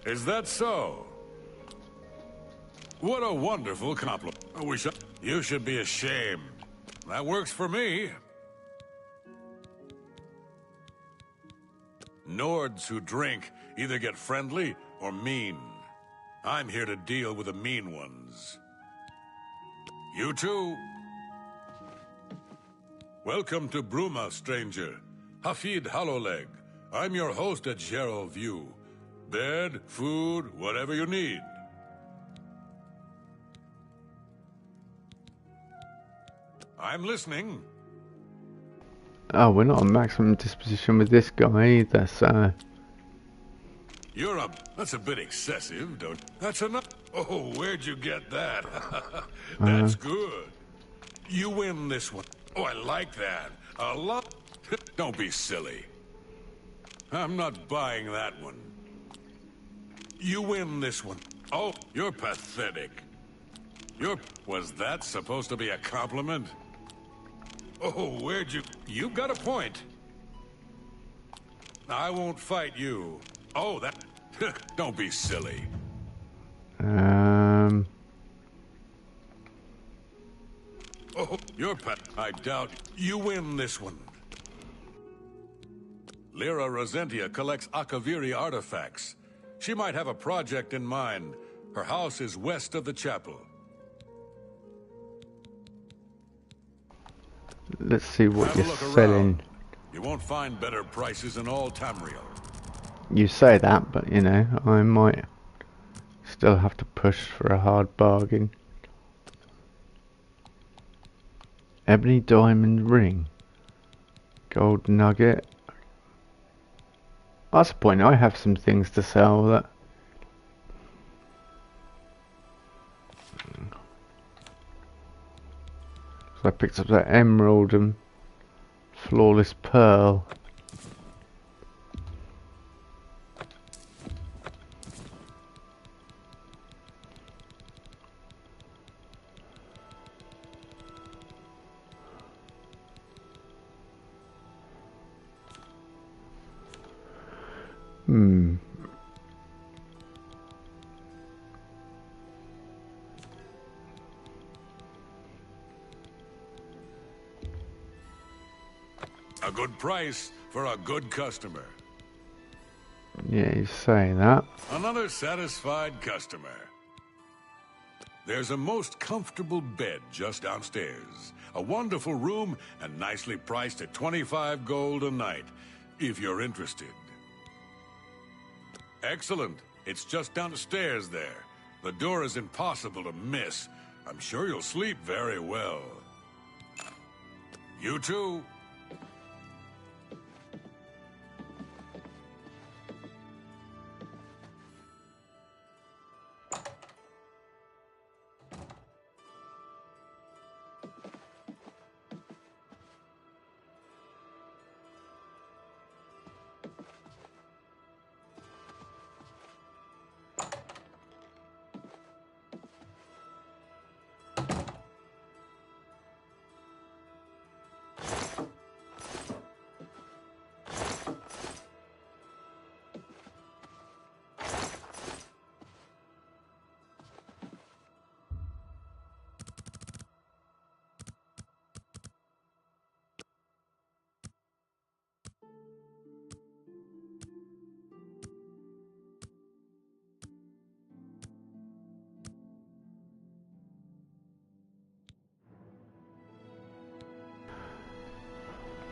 Is that so? What a wonderful compliment. I wish you should be ashamed. That works for me. Nords who drink either get friendly or mean. I'm here to deal with the mean ones. You too. Welcome to Bruma, stranger. Hafid Hollowleg. I'm your host at Gerald View. Bed, food, whatever you need. I'm listening. Oh, we're not on maximum disposition with this guy either, so... That's a bit excessive, don't... That's enough. Oh, where'd you get that? That's good. You win this one. Oh, I like that. A lot. Don't be silly. I'm not buying that one. You win this one. Oh, you're pathetic. Was that supposed to be a compliment? Oh, where'd you... You've got a point. I won't fight you. Oh, that... Don't be silly. Oh, you're I doubt you win this one. Lyra Rosentia collects Akaviri artifacts. She might have a project in mind. Her house is west of the chapel. Let's see what Have a you're look selling. around. You won't find better prices in all Tamriel. You say that, but you know, I might still have to push for a hard bargain. Ebony diamond ring. Gold nugget. That's the point, I have some things to sell that... So I picked up that emerald and flawless pearl. A good price for a good customer. Yeah, you say that. Another satisfied customer. There's a most comfortable bed just downstairs. A wonderful room and nicely priced at 25 gold a night, if you're interested. Excellent. It's just downstairs there. The door is impossible to miss. I'm sure you'll sleep very well. You too.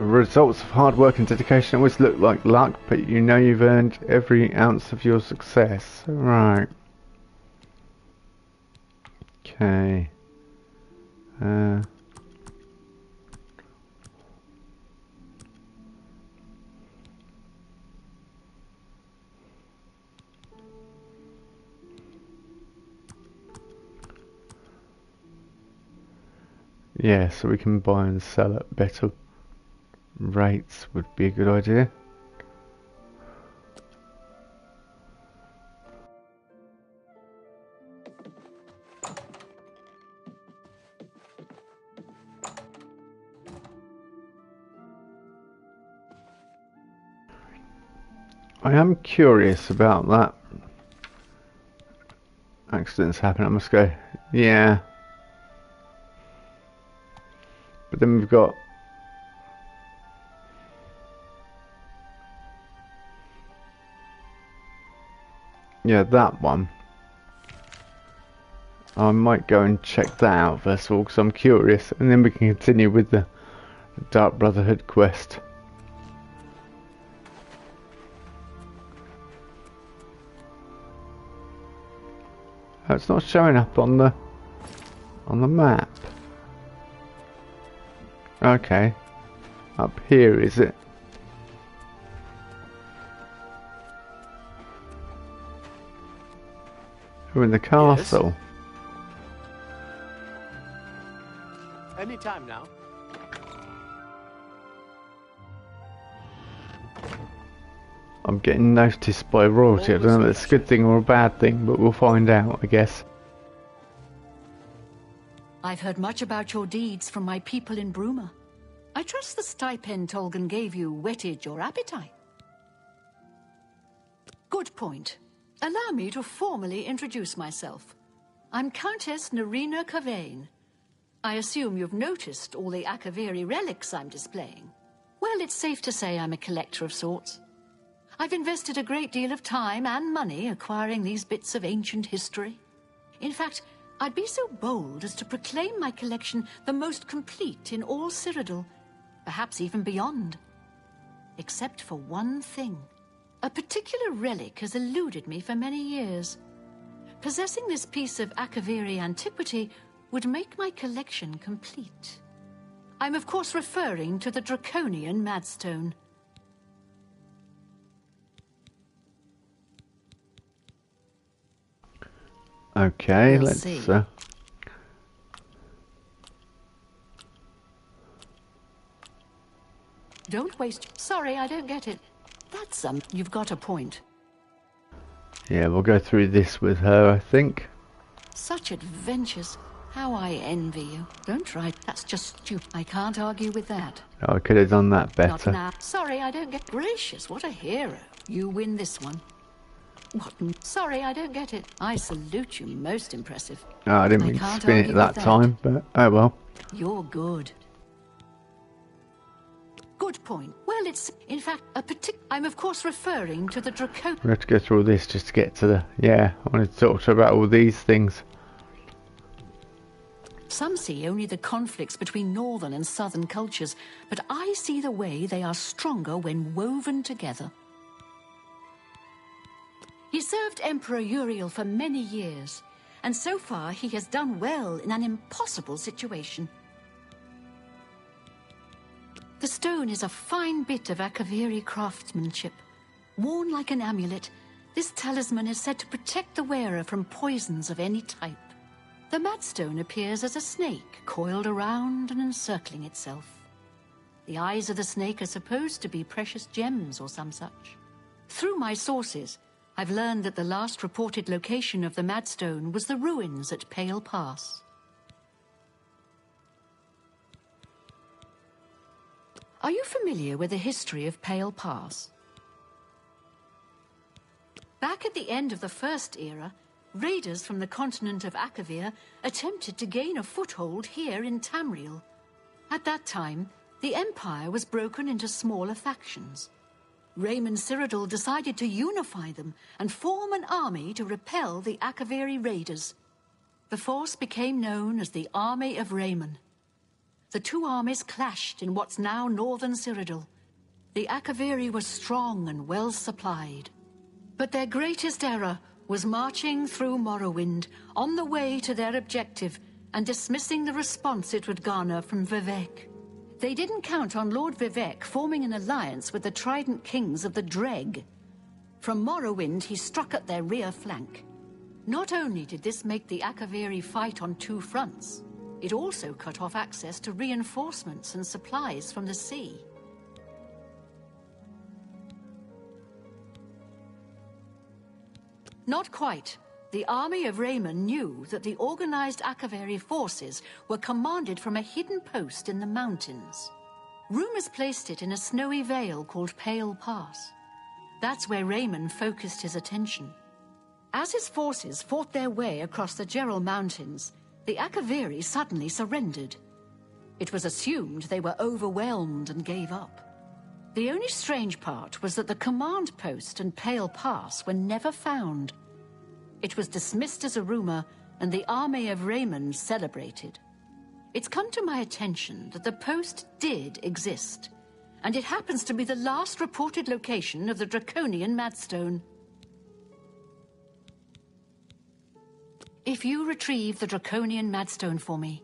Results of hard work and dedication always look like luck, but you know you've earned every ounce of your success. Right. Okay. Yeah, so we can buy and sell at better rates would be a good idea. I am curious about that. Accidents happen, I must go. Yeah. But then we've got... Yeah, that one. I might go and check that out first of all, because I'm curious. And then we can continue with the Dark Brotherhood quest. Oh, it's not showing up on the map. Okay. Up here, is it? We're in the castle. Yes. Anytime now. I'm getting noticed by royalty. I don't know if it's a good thing or a bad thing, but we'll find out, I guess. I've heard much about your deeds from my people in Bruma. I trust the stipend Tolgan gave you whetted your appetite. Good point. Allow me to formally introduce myself. I'm Countess Nerina Cavane. I assume you've noticed all the Akaviri relics I'm displaying. Well, it's safe to say I'm a collector of sorts. I've invested a great deal of time and money acquiring these bits of ancient history. In fact, I'd be so bold as to proclaim my collection the most complete in all Cyrodiil, perhaps even beyond. Except for one thing. A particular relic has eluded me for many years. Possessing this piece of Akaviri antiquity would make my collection complete. I'm of course referring to the Draconian Madstone. Okay, We'll let's see. Don't waste... Sorry, I don't get it. That's you've got a point. Yeah, we'll go through this with her, I think. Such adventures. How I envy you. Don't try. That's just stupid. I can't argue with that. Oh, I could have done that Not better. now. Sorry, I don't get... Gracious, what a hero. You win this one. What? Sorry, I don't get it. I salute you. Most impressive. Oh, I didn't mean to can't spin argue it that with time, but oh well. You're good. Good point. Well, it's, in fact, I'm of course referring to the Draco... We have to go through all this just to get to the... Yeah, I wanted to talk to her about all these things. Some see only the conflicts between northern and southern cultures, but I see the way they are stronger when woven together. He served Emperor Uriel for many years, and so far he has done well in an impossible situation. The stone is a fine bit of Akaviri craftsmanship. Worn like an amulet, this talisman is said to protect the wearer from poisons of any type. The Madstone appears as a snake, coiled around and encircling itself. The eyes of the snake are supposed to be precious gems or some such. Through my sources, I've learned that the last reported location of the Madstone was the ruins at Pale Pass. Are you familiar with the history of Pale Pass? Back at the end of the First Era, raiders from the continent of Akavir attempted to gain a foothold here in Tamriel. At that time, the Empire was broken into smaller factions. Raymond Cyrodiil decided to unify them and form an army to repel the Akaviri raiders. The force became known as the Army of Raymond. the two armies clashed in what's now northern Cyrodiil. The Akaviri were strong and well supplied. But their greatest error was marching through Morrowind on the way to their objective and dismissing the response it would garner from Vivek. They didn't count on Lord Vivek forming an alliance with the Trident Kings of the Dreg. From Morrowind, he struck at their rear flank. Not only did this make the Akaviri fight on two fronts, it also cut off access to reinforcements and supplies from the sea. Not quite. The army of Raymond knew that the organized Akaviri forces were commanded from a hidden post in the mountains. Rumors placed it in a snowy vale called Pale Pass. That's where Raymond focused his attention. As his forces fought their way across the Gerald Mountains, the Akaviri suddenly surrendered. It was assumed they were overwhelmed and gave up. The only strange part was that the command post and Pale Pass were never found. It was dismissed as a rumor, and the army of Raymond celebrated. It's come to my attention that the post did exist, and it happens to be the last reported location of the Draconian Madstone. If you retrieve the Draconian Madstone for me,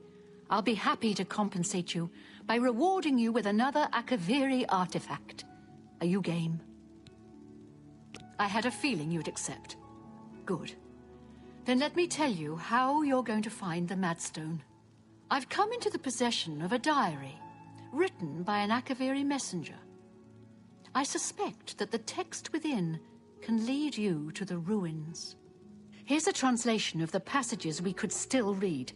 I'll be happy to compensate you by rewarding you with another Akaviri artifact. Are you game? I had a feeling you'd accept. Good. Then let me tell you how you're going to find the Madstone. I've come into the possession of a diary, written by an Akaviri messenger. I suspect that the text within can lead you to the ruins. Here's a translation of the passages we could still read.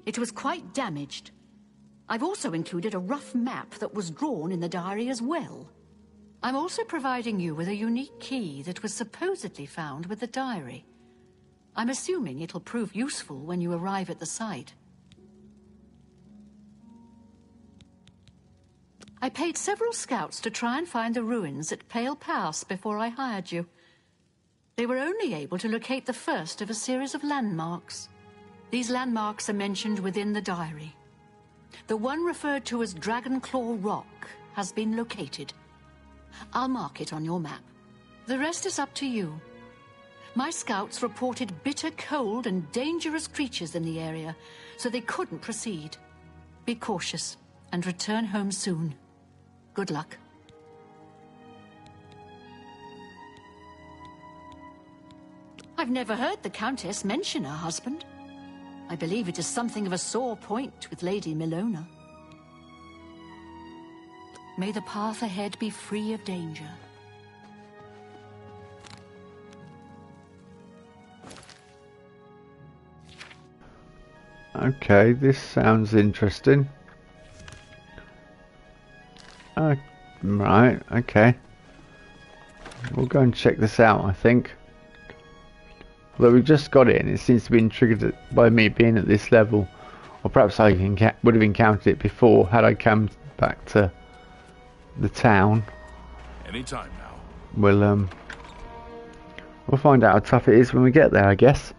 It was quite damaged. I've also included a rough map that was drawn in the diary as well. I'm also providing you with a unique key that was supposedly found with the diary. I'm assuming it'll prove useful when you arrive at the site. I paid several scouts to try and find the ruins at Pale Pass before I hired you. They were only able to locate the first of a series of landmarks. These landmarks are mentioned within the diary. The one referred to as Dragonclaw Rock has been located. I'll mark it on your map. The rest is up to you. My scouts reported bitter cold and dangerous creatures in the area, so they couldn't proceed. Be cautious and return home soon. Good luck. I've never heard the Countess mention her husband. I believe it is something of a sore point with Lady Milona. May the path ahead be free of danger. Okay, this sounds interesting. Right, okay. We'll go and check this out, I think. Although we've just got it and it seems to be triggered by me being at this level. Or perhaps I would have encountered it before had I come back to the town. Anytime now. We'll find out how tough it is when we get there, I guess.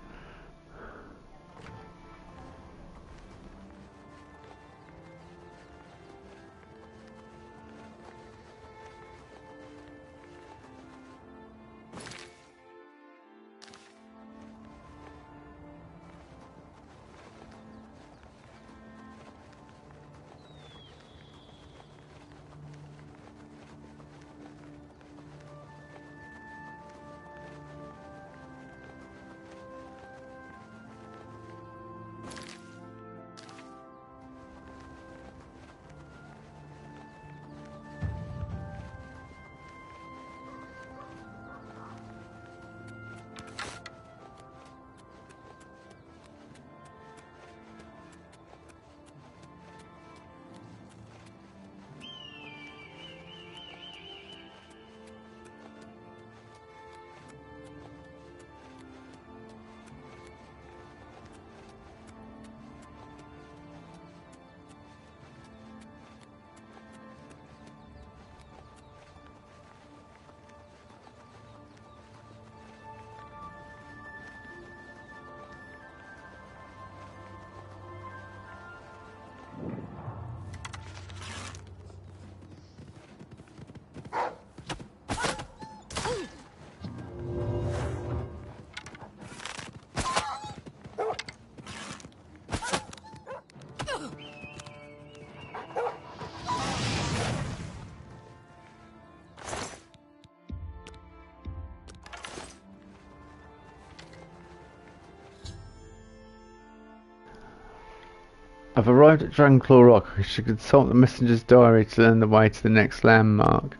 I've arrived at Dragonclaw Rock. I should consult the messenger's diary to learn the way to the next landmark.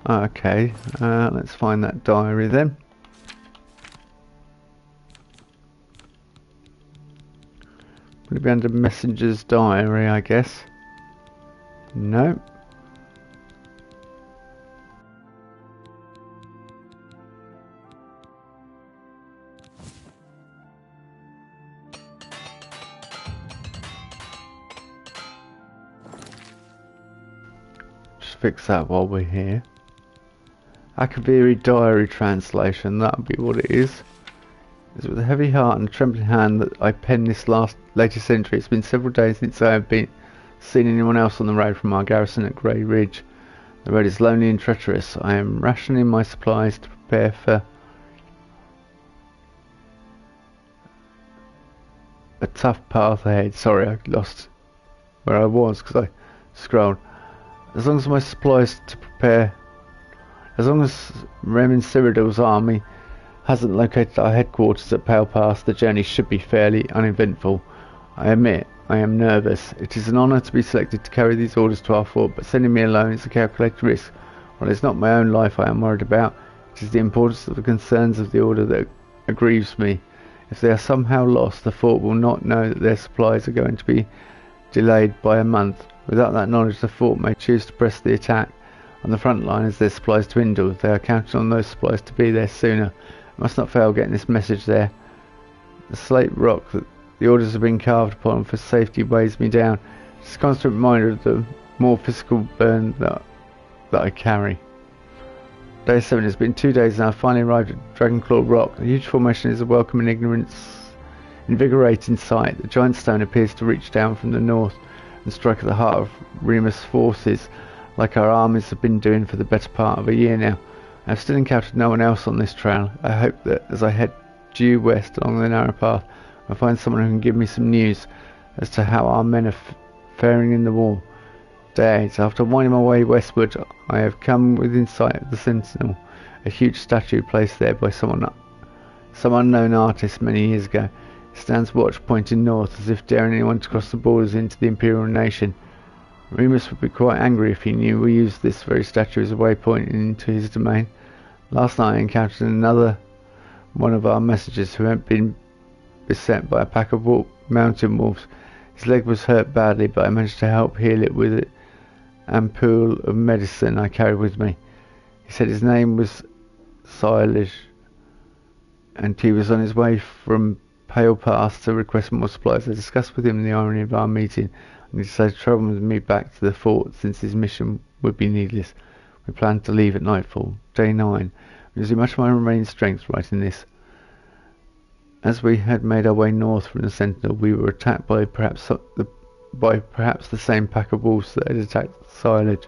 Okay, let's find that diary then. Would it be under messenger's diary, I guess? No. Just fix that while we're here. Akaviri diary translation, that'll be what it is. It's with a heavy heart and a trembling hand that I pen this latest entry. It's been several days since I have seen anyone else on the road from our garrison at Grey Ridge. The road is lonely and treacherous. I am rationing my supplies to prepare for a tough path ahead. Sorry, I lost where I was because I scrolled. As long as my supplies to prepare, as long as Remin Cyrodiil's army hasn't located our headquarters at Pale Pass, the journey should be fairly uneventful. I admit, I am nervous. It is an honour to be selected to carry these orders to our fort, but sending me alone is a calculated risk. While it's not my own life I am worried about, it is the importance of the concerns of the order that aggrieves me. If they are somehow lost, the fort will not know that their supplies are going to be delayed by a month. Without that knowledge, the fort may choose to press the attack on the front line as their supplies dwindle. They are counting on those supplies to be there sooner. I must not fail getting this message there. The slate rock that the orders have been carved upon for safety weighs me down. It's a constant reminder of the more physical burden that I carry. Day 7 has been 2 days and I finally arrived at Dragonclaw Rock. The huge formation is a welcome and invigorating sight. The giant stone appears to reach down from the north and strike at the heart of Remus' forces, like our armies have been doing for the better part of a year now. I have still encountered no one else on this trail. I hope that as I head due west along the narrow path, I'll find someone who can give me some news as to how our men are faring in the war. Day 8. After winding my way westward, I have come within sight of the Sentinel, a huge statue placed there by some unknown artist many years ago. It stands watch pointing north, as if daring anyone to cross the borders into the Imperial nation. Remus would be quite angry if he knew we used this very statue as a waypoint into his domain. Last night I encountered another one of our messengers who had been beset by a pack of mountain wolves. His leg was hurt badly, but I managed to help heal it with an ampoule of medicine I carried with me. He said his name was Silage, and he was on his way from Pale Pass to request more supplies. I discussed with him the irony of our meeting, and he decided to travel with me back to the fort since his mission would be needless. We planned to leave at nightfall. Day 9. I'm using much of my remaining strength writing this. As we had made our way north from the Sentinel, we were attacked by perhaps the same pack of wolves that had attacked Silage.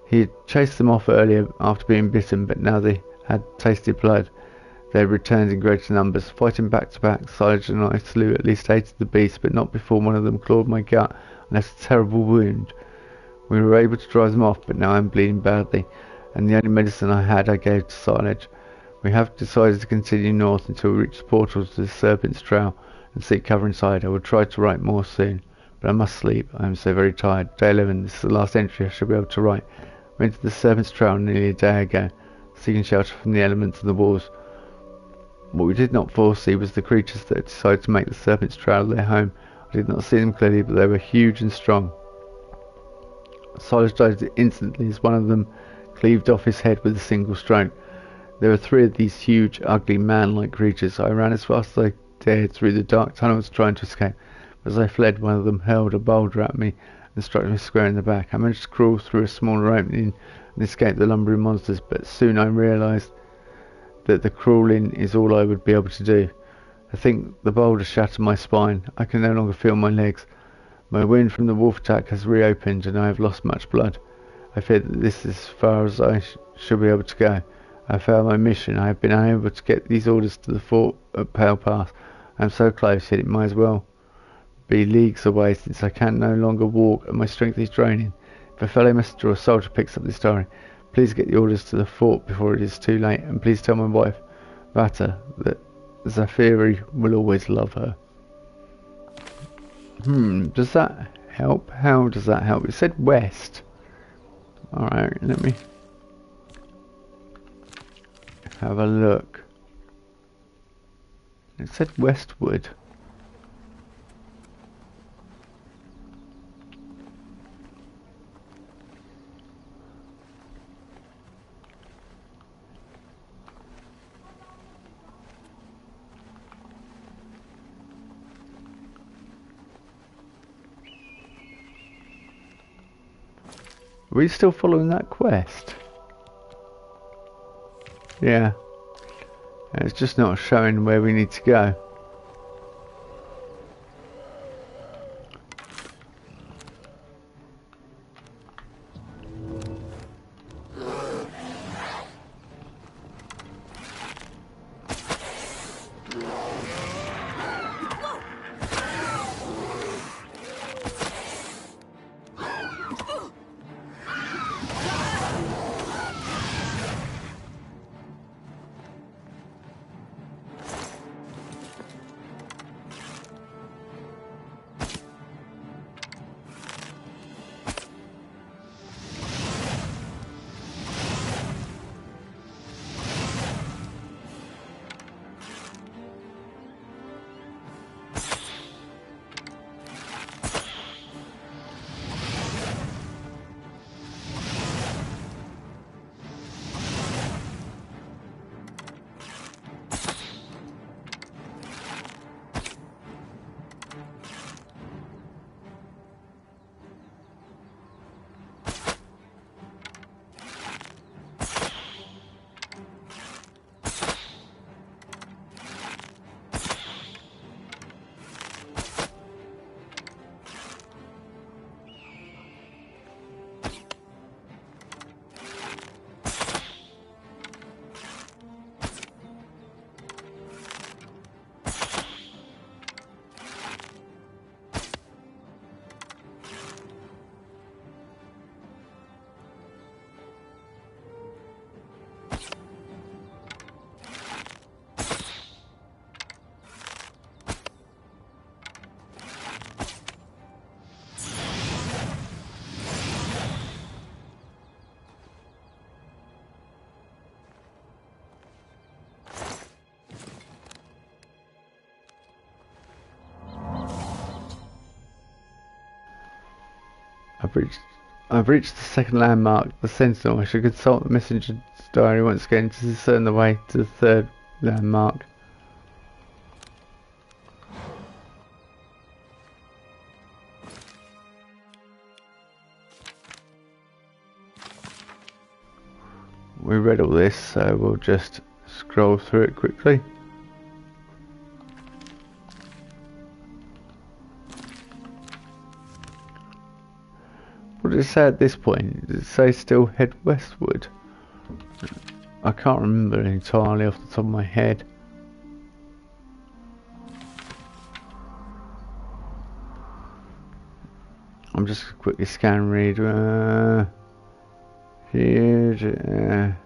He had chased them off earlier after being bitten, but now they had tasted blood. They had returned in greater numbers. Fighting back to back, Silage and I slew at least 8 of the beasts, but not before one of them clawed my gut and left a terrible wound. We were able to drive them off, but now I am bleeding badly, and the only medicine I had I gave to Silage. We have decided to continue north until we reach the portals to the Serpent's Trail and seek cover inside. I will try to write more soon, but I must sleep. I am so very tired. Day 11. This is the last entry I shall be able to write. We entered the Serpent's Trail nearly a day ago, seeking shelter from the elements and the wolves. What we did not foresee was the creatures that decided to make the Serpent's Trail their home. I did not see them clearly, but they were huge and strong. Silage died instantly as one of them cleaved off his head with a single stroke. There were 3 of these huge, ugly, man-like creatures. I ran as fast as I dared through the dark tunnels trying to escape, but as I fled, one of them hurled a boulder at me and struck me square in the back. I managed to crawl through a smaller opening and escape the lumbering monsters, but soon I realised that the crawling is all I would be able to do. I think the boulder shattered my spine. I can no longer feel my legs. My wound from the wolf attack has reopened and I have lost much blood. I fear that this is as far as I shall be able to go. I failed my mission. I have been unable to get these orders to the fort at Pale Pass. I am so close, yet it might as well be leagues away since I can no longer walk and my strength is draining. If a fellow messenger or soldier picks up this diary, please get the orders to the fort before it is too late, and please tell my wife, Vata, that Zafiri will always love her. Does that help? How does that help? It said west. Alright, let me have a look. It said westward. Are we still following that quest? Yeah. It's just not showing where we need to go. I've reached the second landmark, the Sentinel. I should consult the messenger's diary once again to discern the way to the third landmark. We read all this, so we'll just scroll through it quickly. What did it say at this point? Did it say still head westward? I can't remember entirely off the top of my head. I'm just quickly scan read. Here.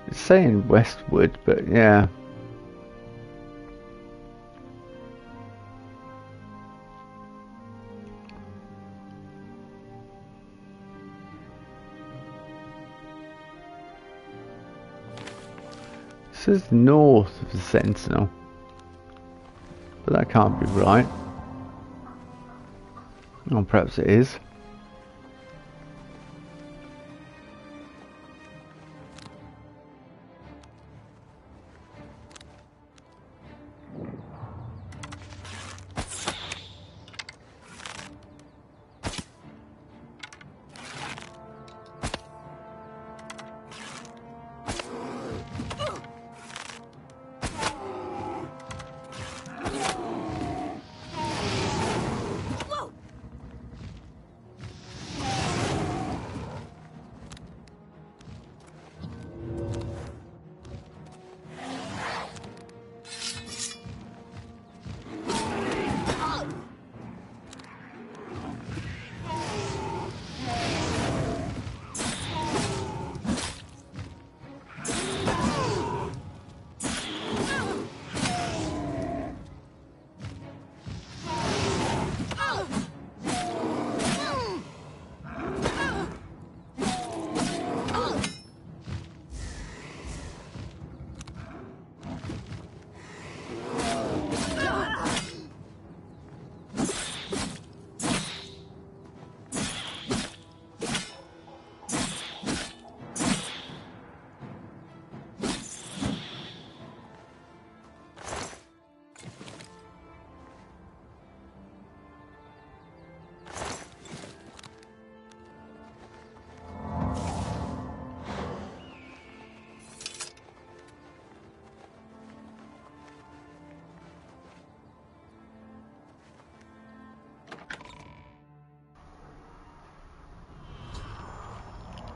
It's saying westward, but yeah. It says north of the Sentinel, but that can't be right. Or perhaps it is.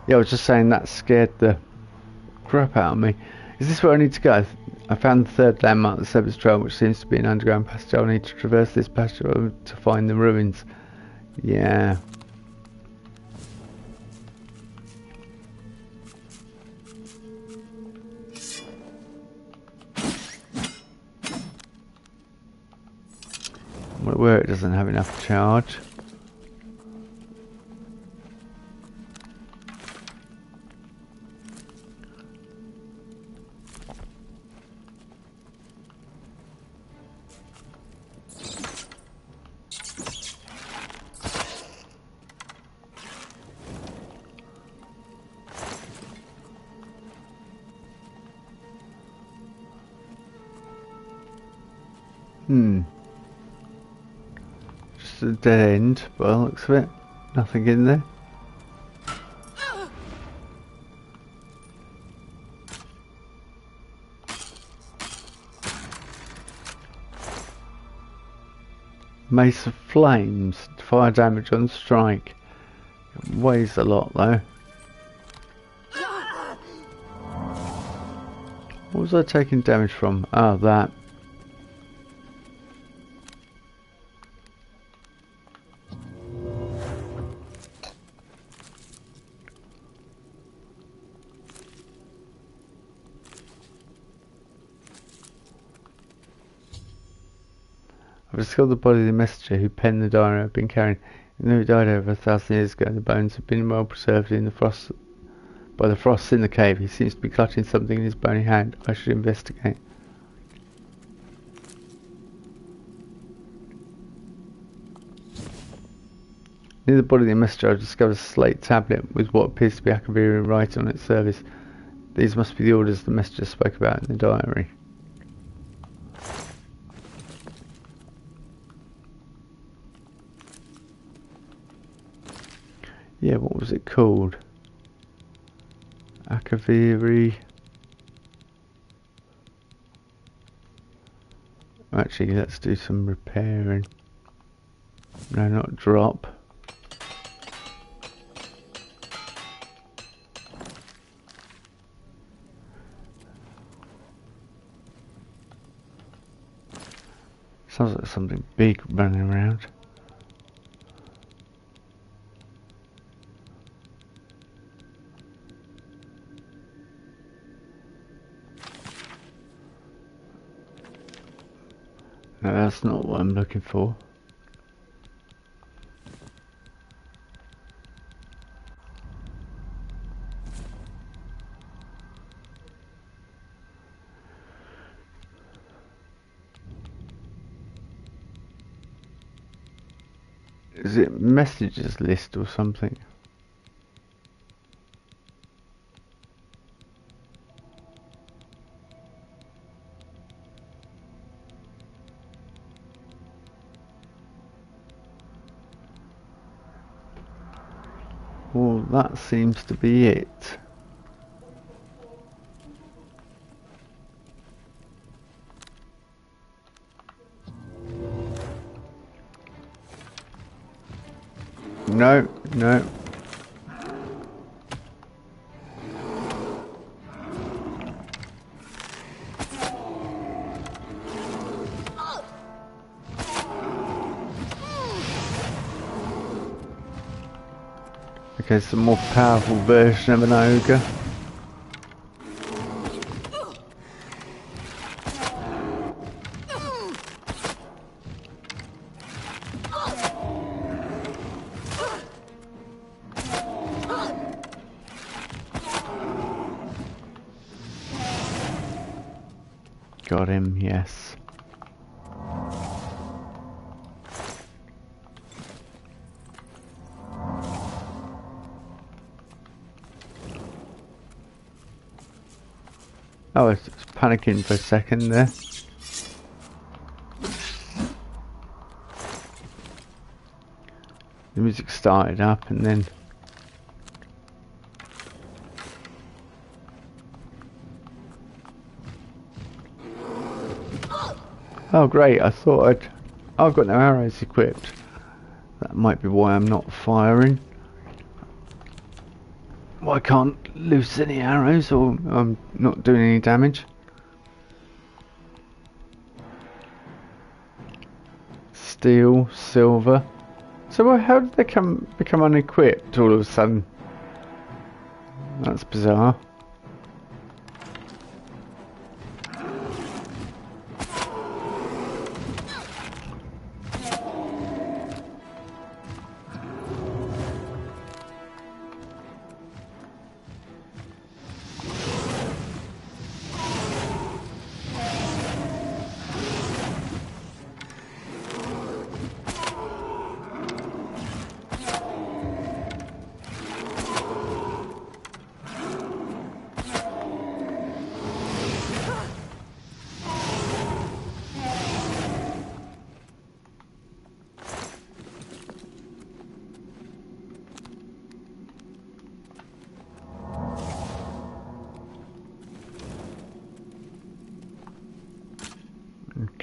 Yeah, I was just saying that scared the crap out of me. Is this where I need to go? I found the third landmark, the Seventh Trail, which seems to be an underground passage. I'll need to traverse this passage to find the ruins. Yeah. Where it doesn't have enough charge. Just a dead end, by the looks of it. Nothing in there. Mace of Flames. Fire damage on strike. It weighs a lot though. What was I taking damage from? Ah, that. I've discovered the body of the messenger who penned the diary I've been carrying. He knew he died over 1,000 years ago, and the bones have been well preserved in the frost by the frosts in the cave. He seems to be clutching something in his bony hand. I should investigate. Near the body of the messenger, I've discovered a slate tablet with what appears to be Akavirian writing on its surface. These must be the orders the messenger spoke about in the diary. Yeah, what was it called? Akaviri. Actually, let's do some repairing. No, not drop. Sounds like something big running around. No, that's not what I'm looking for. Is it messages list or something? Well, that seems to be it. No, no. Okay, some more powerful version of an ogre. Got him, yes. Oh, it's panicking for a second there. The music started up and then... Oh great, I thought I'd... Oh, I've got no arrows equipped. That might be why I'm not firing. Well, I can't loose any arrows, or I'm not doing any damage. Steel, silver. So how did they become unequipped all of a sudden? That's bizarre.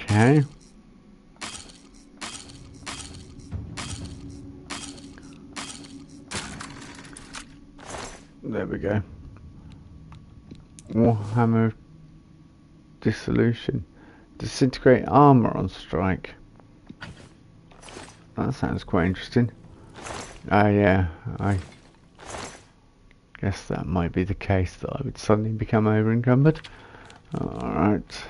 Okay. There we go. Warhammer Dissolution. Disintegrate armor on strike. That sounds quite interesting. Yeah, I guess that might be the case, that I would suddenly become over encumbered. Alright.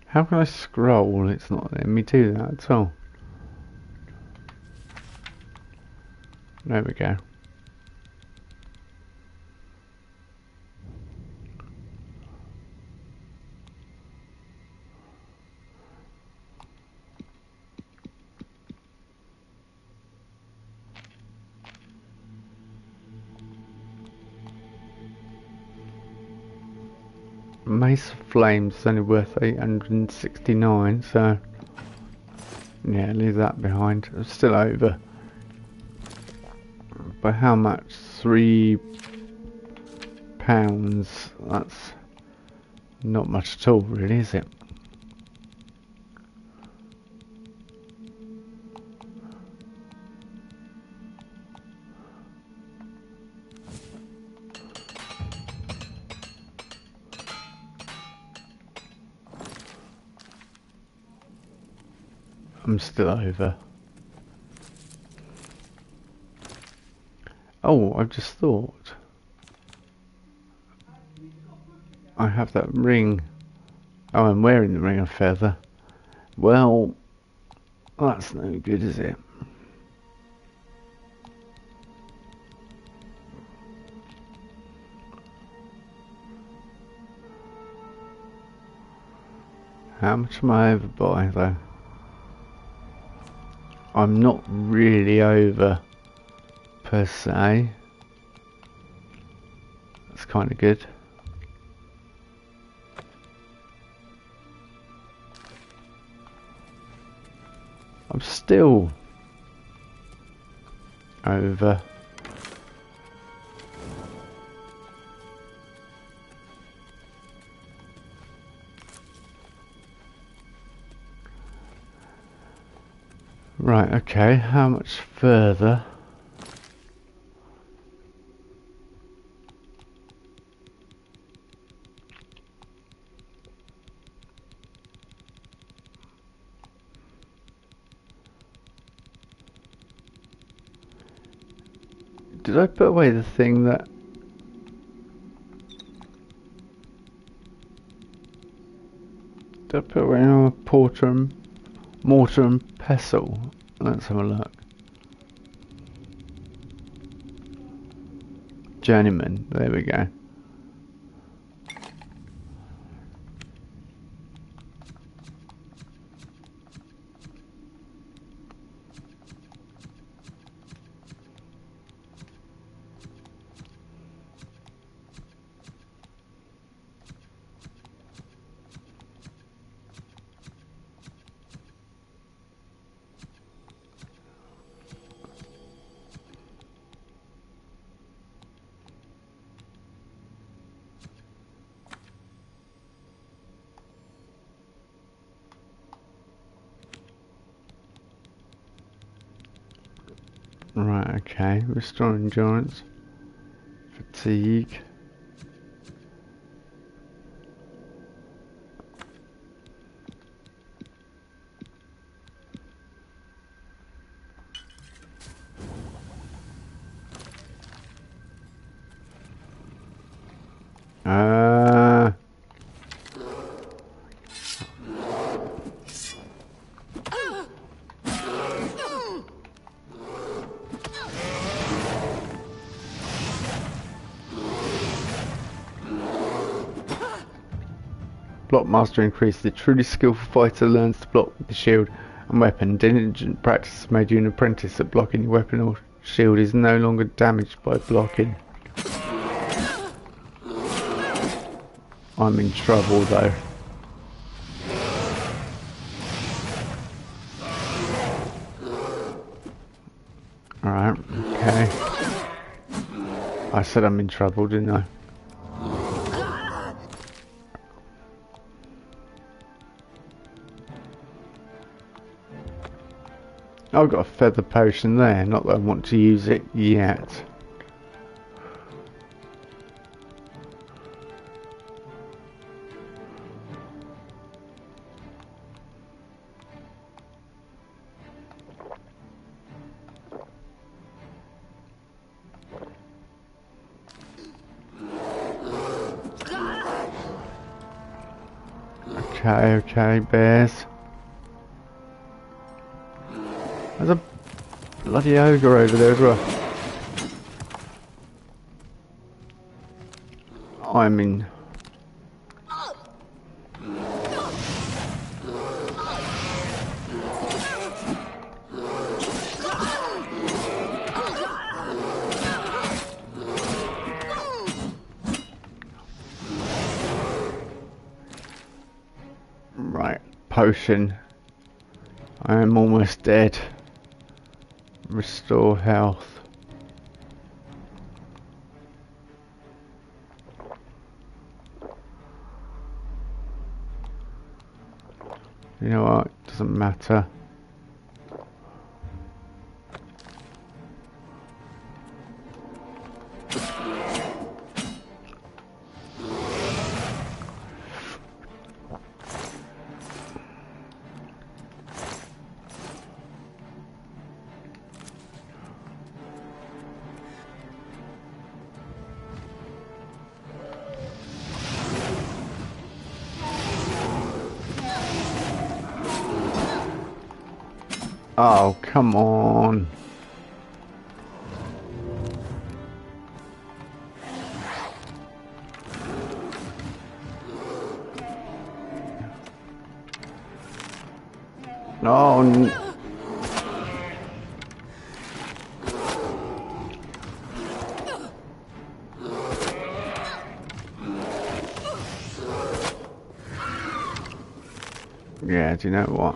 How can I scroll? It's not letting me do that at all. There we go. Mace of Flames is only worth 869, so yeah, leave that behind. It's still over. By how much? £3. That's not much at all, really, is it? I'm still over. Oh, I've just thought. I have that ring. Oh, I'm wearing the ring of feather. Well, that's no good, is it? How much am I over by, though? I'm not really over, per se. That's kind of good. I'm still over. Right, okay, how much further? Did I put away the thing that... Did I put away a mortar and pestle? Let's have a look. Journeyman, there we go. Okay, restore endurance. Fatigue. Block master increased. The truly skillful fighter learns to block with the shield and weapon. Diligent practice has made you an apprentice at blocking. Your weapon or shield is no longer damaged by blocking. I'm in trouble though. Alright, okay. I said I'm in trouble, didn't I? I've got a feather potion there, not that I want to use it yet. Okay, bears. There's a bloody ogre over there as well. I'm in. Right, potion. I am almost dead. Restore health. You know what? Doesn't matter. Oh, come on. No. Yeah, do you know what?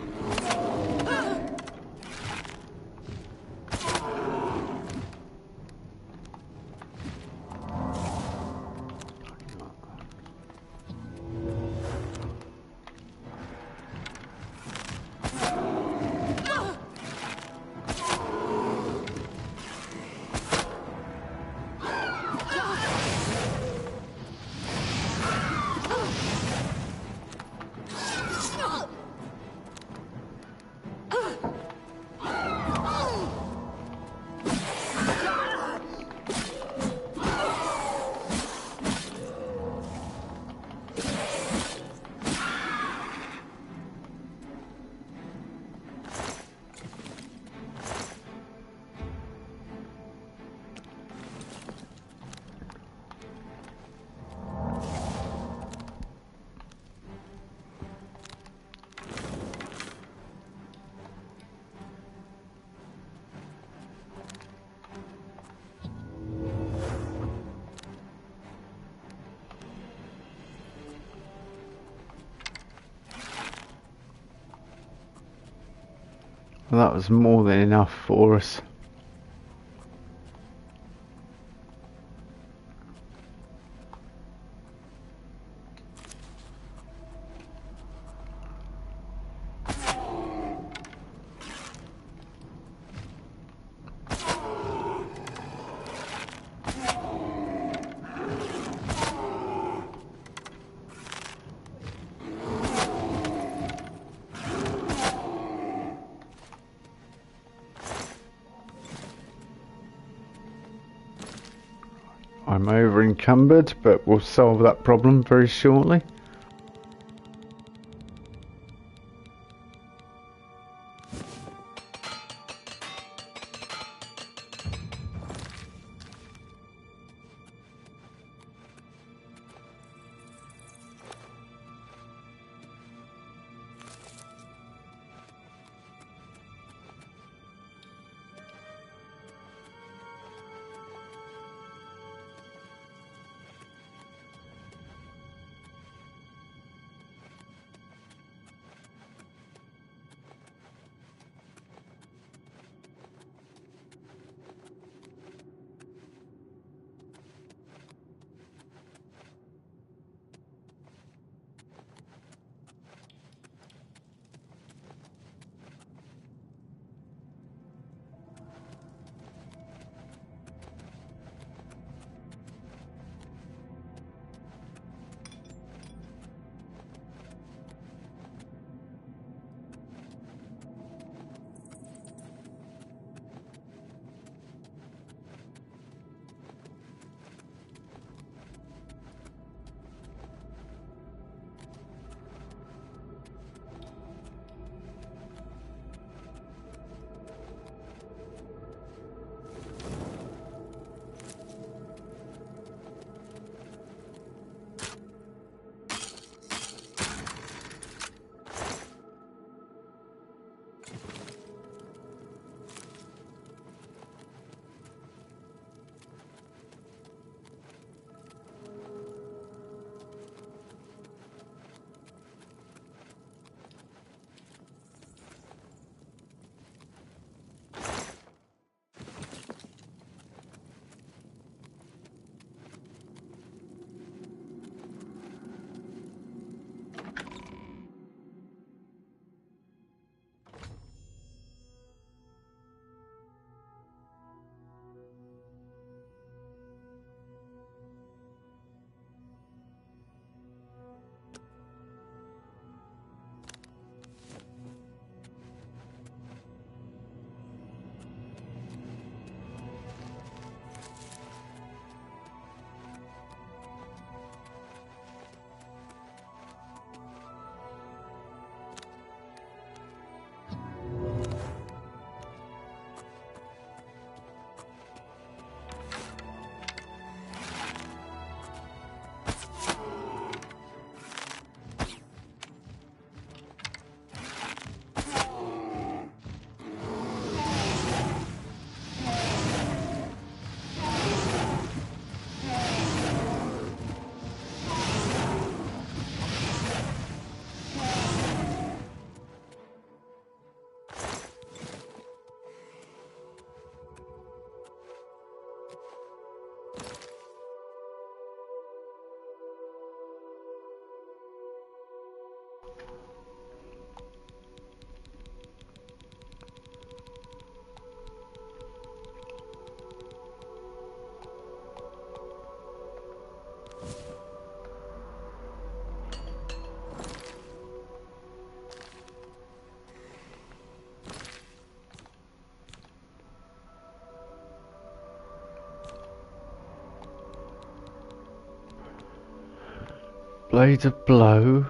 Well, that was more than enough for us. I'm over encumbered, but we'll solve that problem very shortly. Blade of Blow,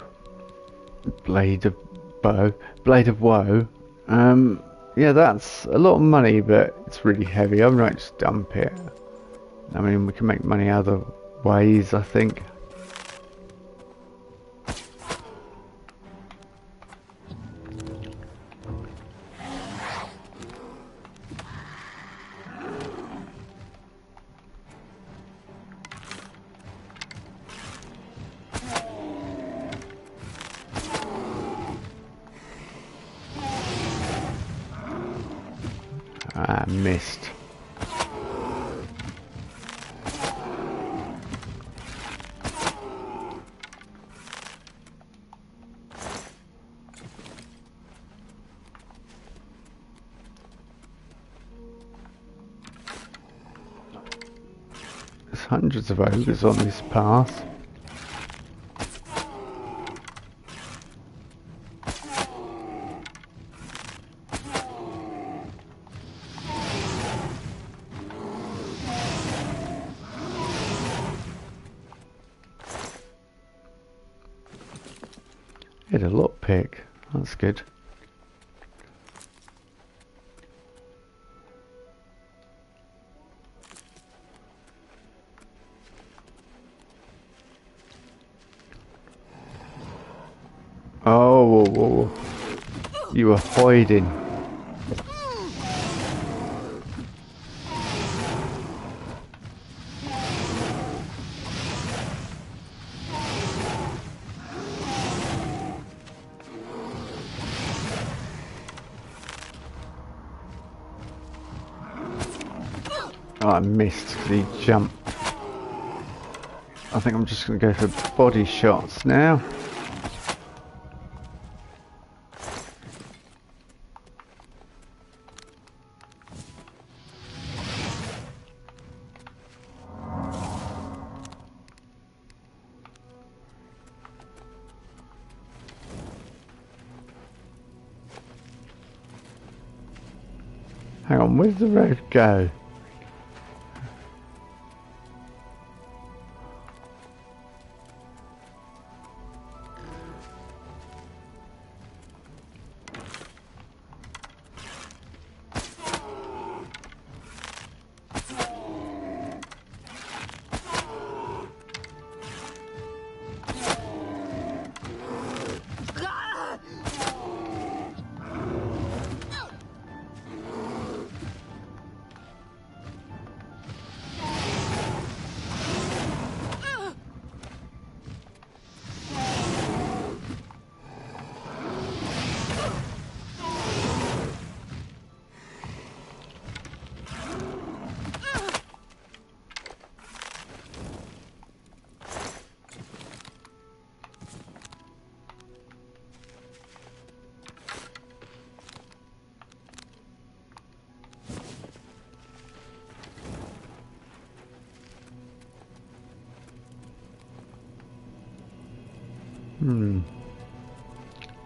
Blade of Bow, Blade of Woe. Yeah, that's a lot of money, but it's really heavy. I might just dump it. I mean, we can make money other ways, I think. Ah, missed. There's hundreds of ogres on this path. Hit a lockpick. That's good. Oh, whoa, whoa, whoa. You were hiding. Oh, I missed because he jumped. I think I'm just going to go for body shots now. Hang on, where's the road go?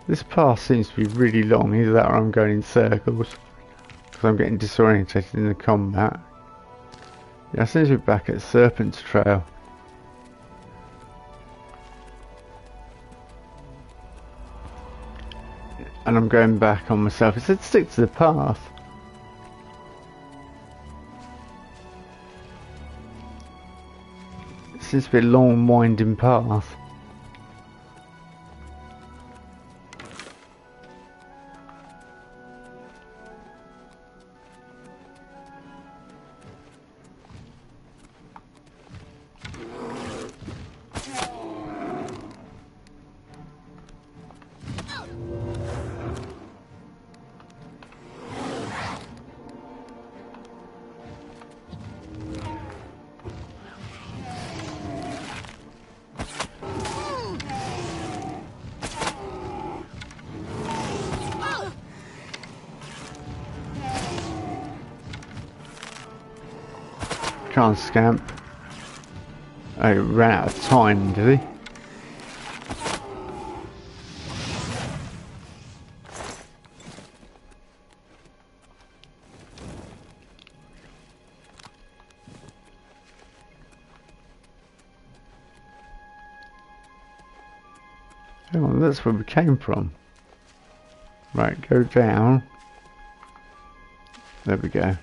This path seems to be really long. Either that or I'm going in circles because I'm getting disorientated in the combat. Yeah, I seem to be back at Serpent's Trail. And I'm going back on myself. It said stick to the path. It seems to be a long winding path. Can't scamp. Oh, he ran out of time, did he? Oh, that's where we came from. Right, go down. There we go.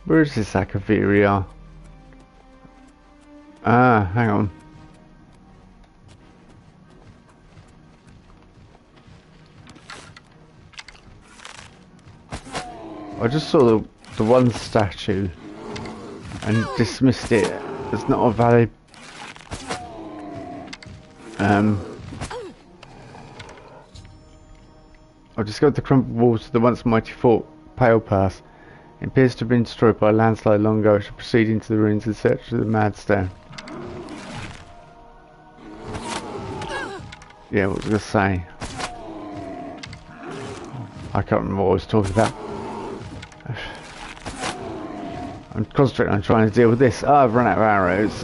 Where is this Akaviria? Ah, hang on. I just saw the one statue and dismissed it as not a valid I've discovered the crumbled walls of the once mighty fort Pale Pass. It appears to have been destroyed by a landslide long ago. I should proceed into the ruins in search of the Madstone. Yeah, what was I going to say? I can't remember what I was talking about. I'm concentrating on trying to deal with this. Oh, I've run out of arrows.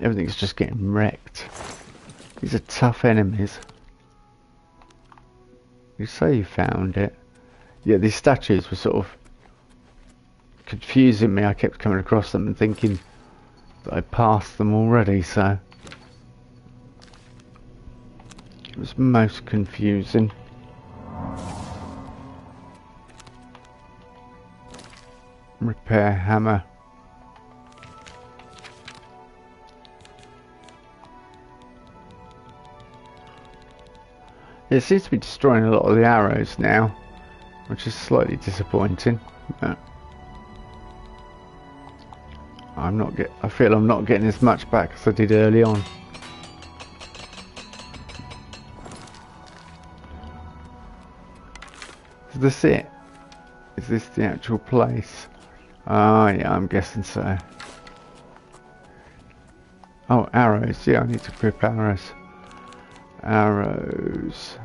Everything's just getting wrecked. These are tough enemies. You say you found it. Yeah, these statues were sort of confusing me. I kept coming across them and thinking that I passed them already, so it was most confusing. Repair hammer. It seems to be destroying a lot of the arrows now, which is slightly disappointing. But I feel I'm not getting as much back as I did early on. Is this it? Is this the actual place? Ah, yeah, I'm guessing so. Oh, arrows. Yeah, I need to equip arrows. Arrows.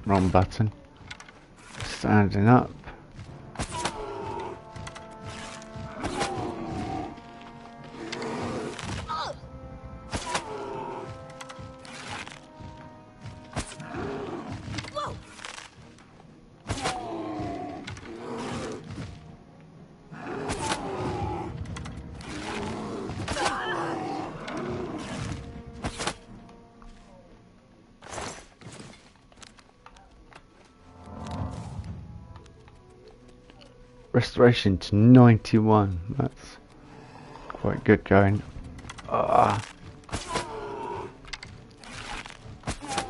Wrong button. Standing up. Restoration to 91. That's quite good going.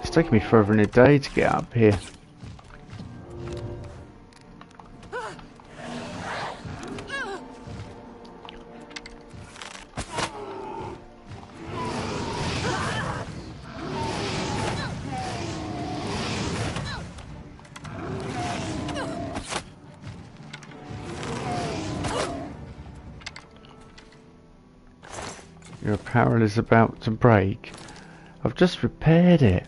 It's taking me further than a day to get up here. Your apparel is about to break. I've just repaired it.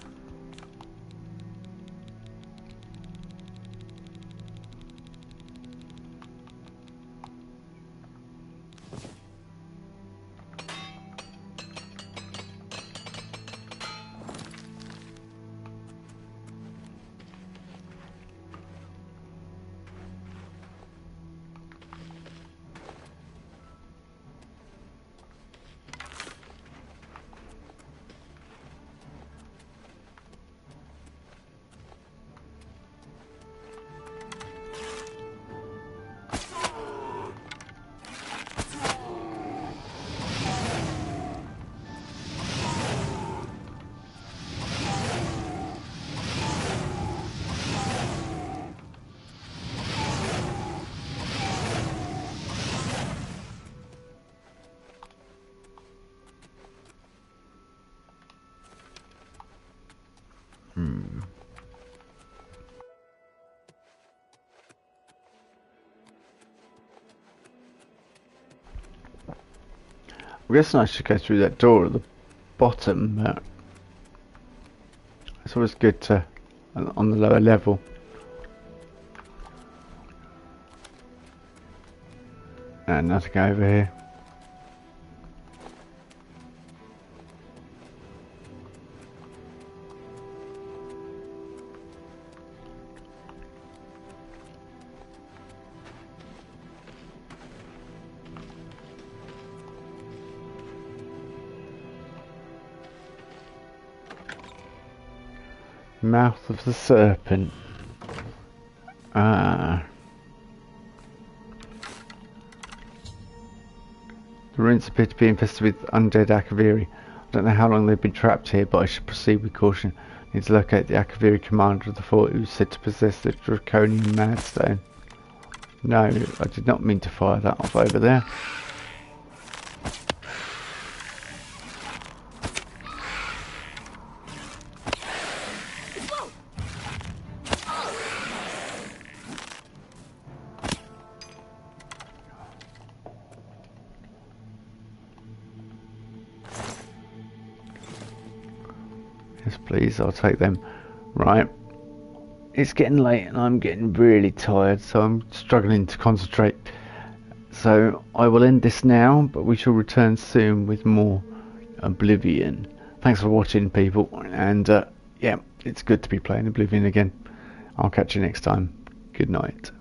I'm guessing I should go through that door at the bottom, but it's always good to on the lower level. And nothing over here. Mouth of the serpent. Ah. The ruins appear to be infested with undead Akaviri. I don't know how long they've been trapped here, but I should proceed with caution. I need to locate the Akaviri commander of the fort who is said to possess the draconian madstone. No, I did not mean to fire that off over there. please. I'll take them. Right. It's getting late and I'm getting really tired, so I'm struggling to concentrate. So I will end this now, but we shall return soon with more Oblivion. Thanks for watching, people, and yeah, it's good to be playing Oblivion again. I'll catch you next time. Good night.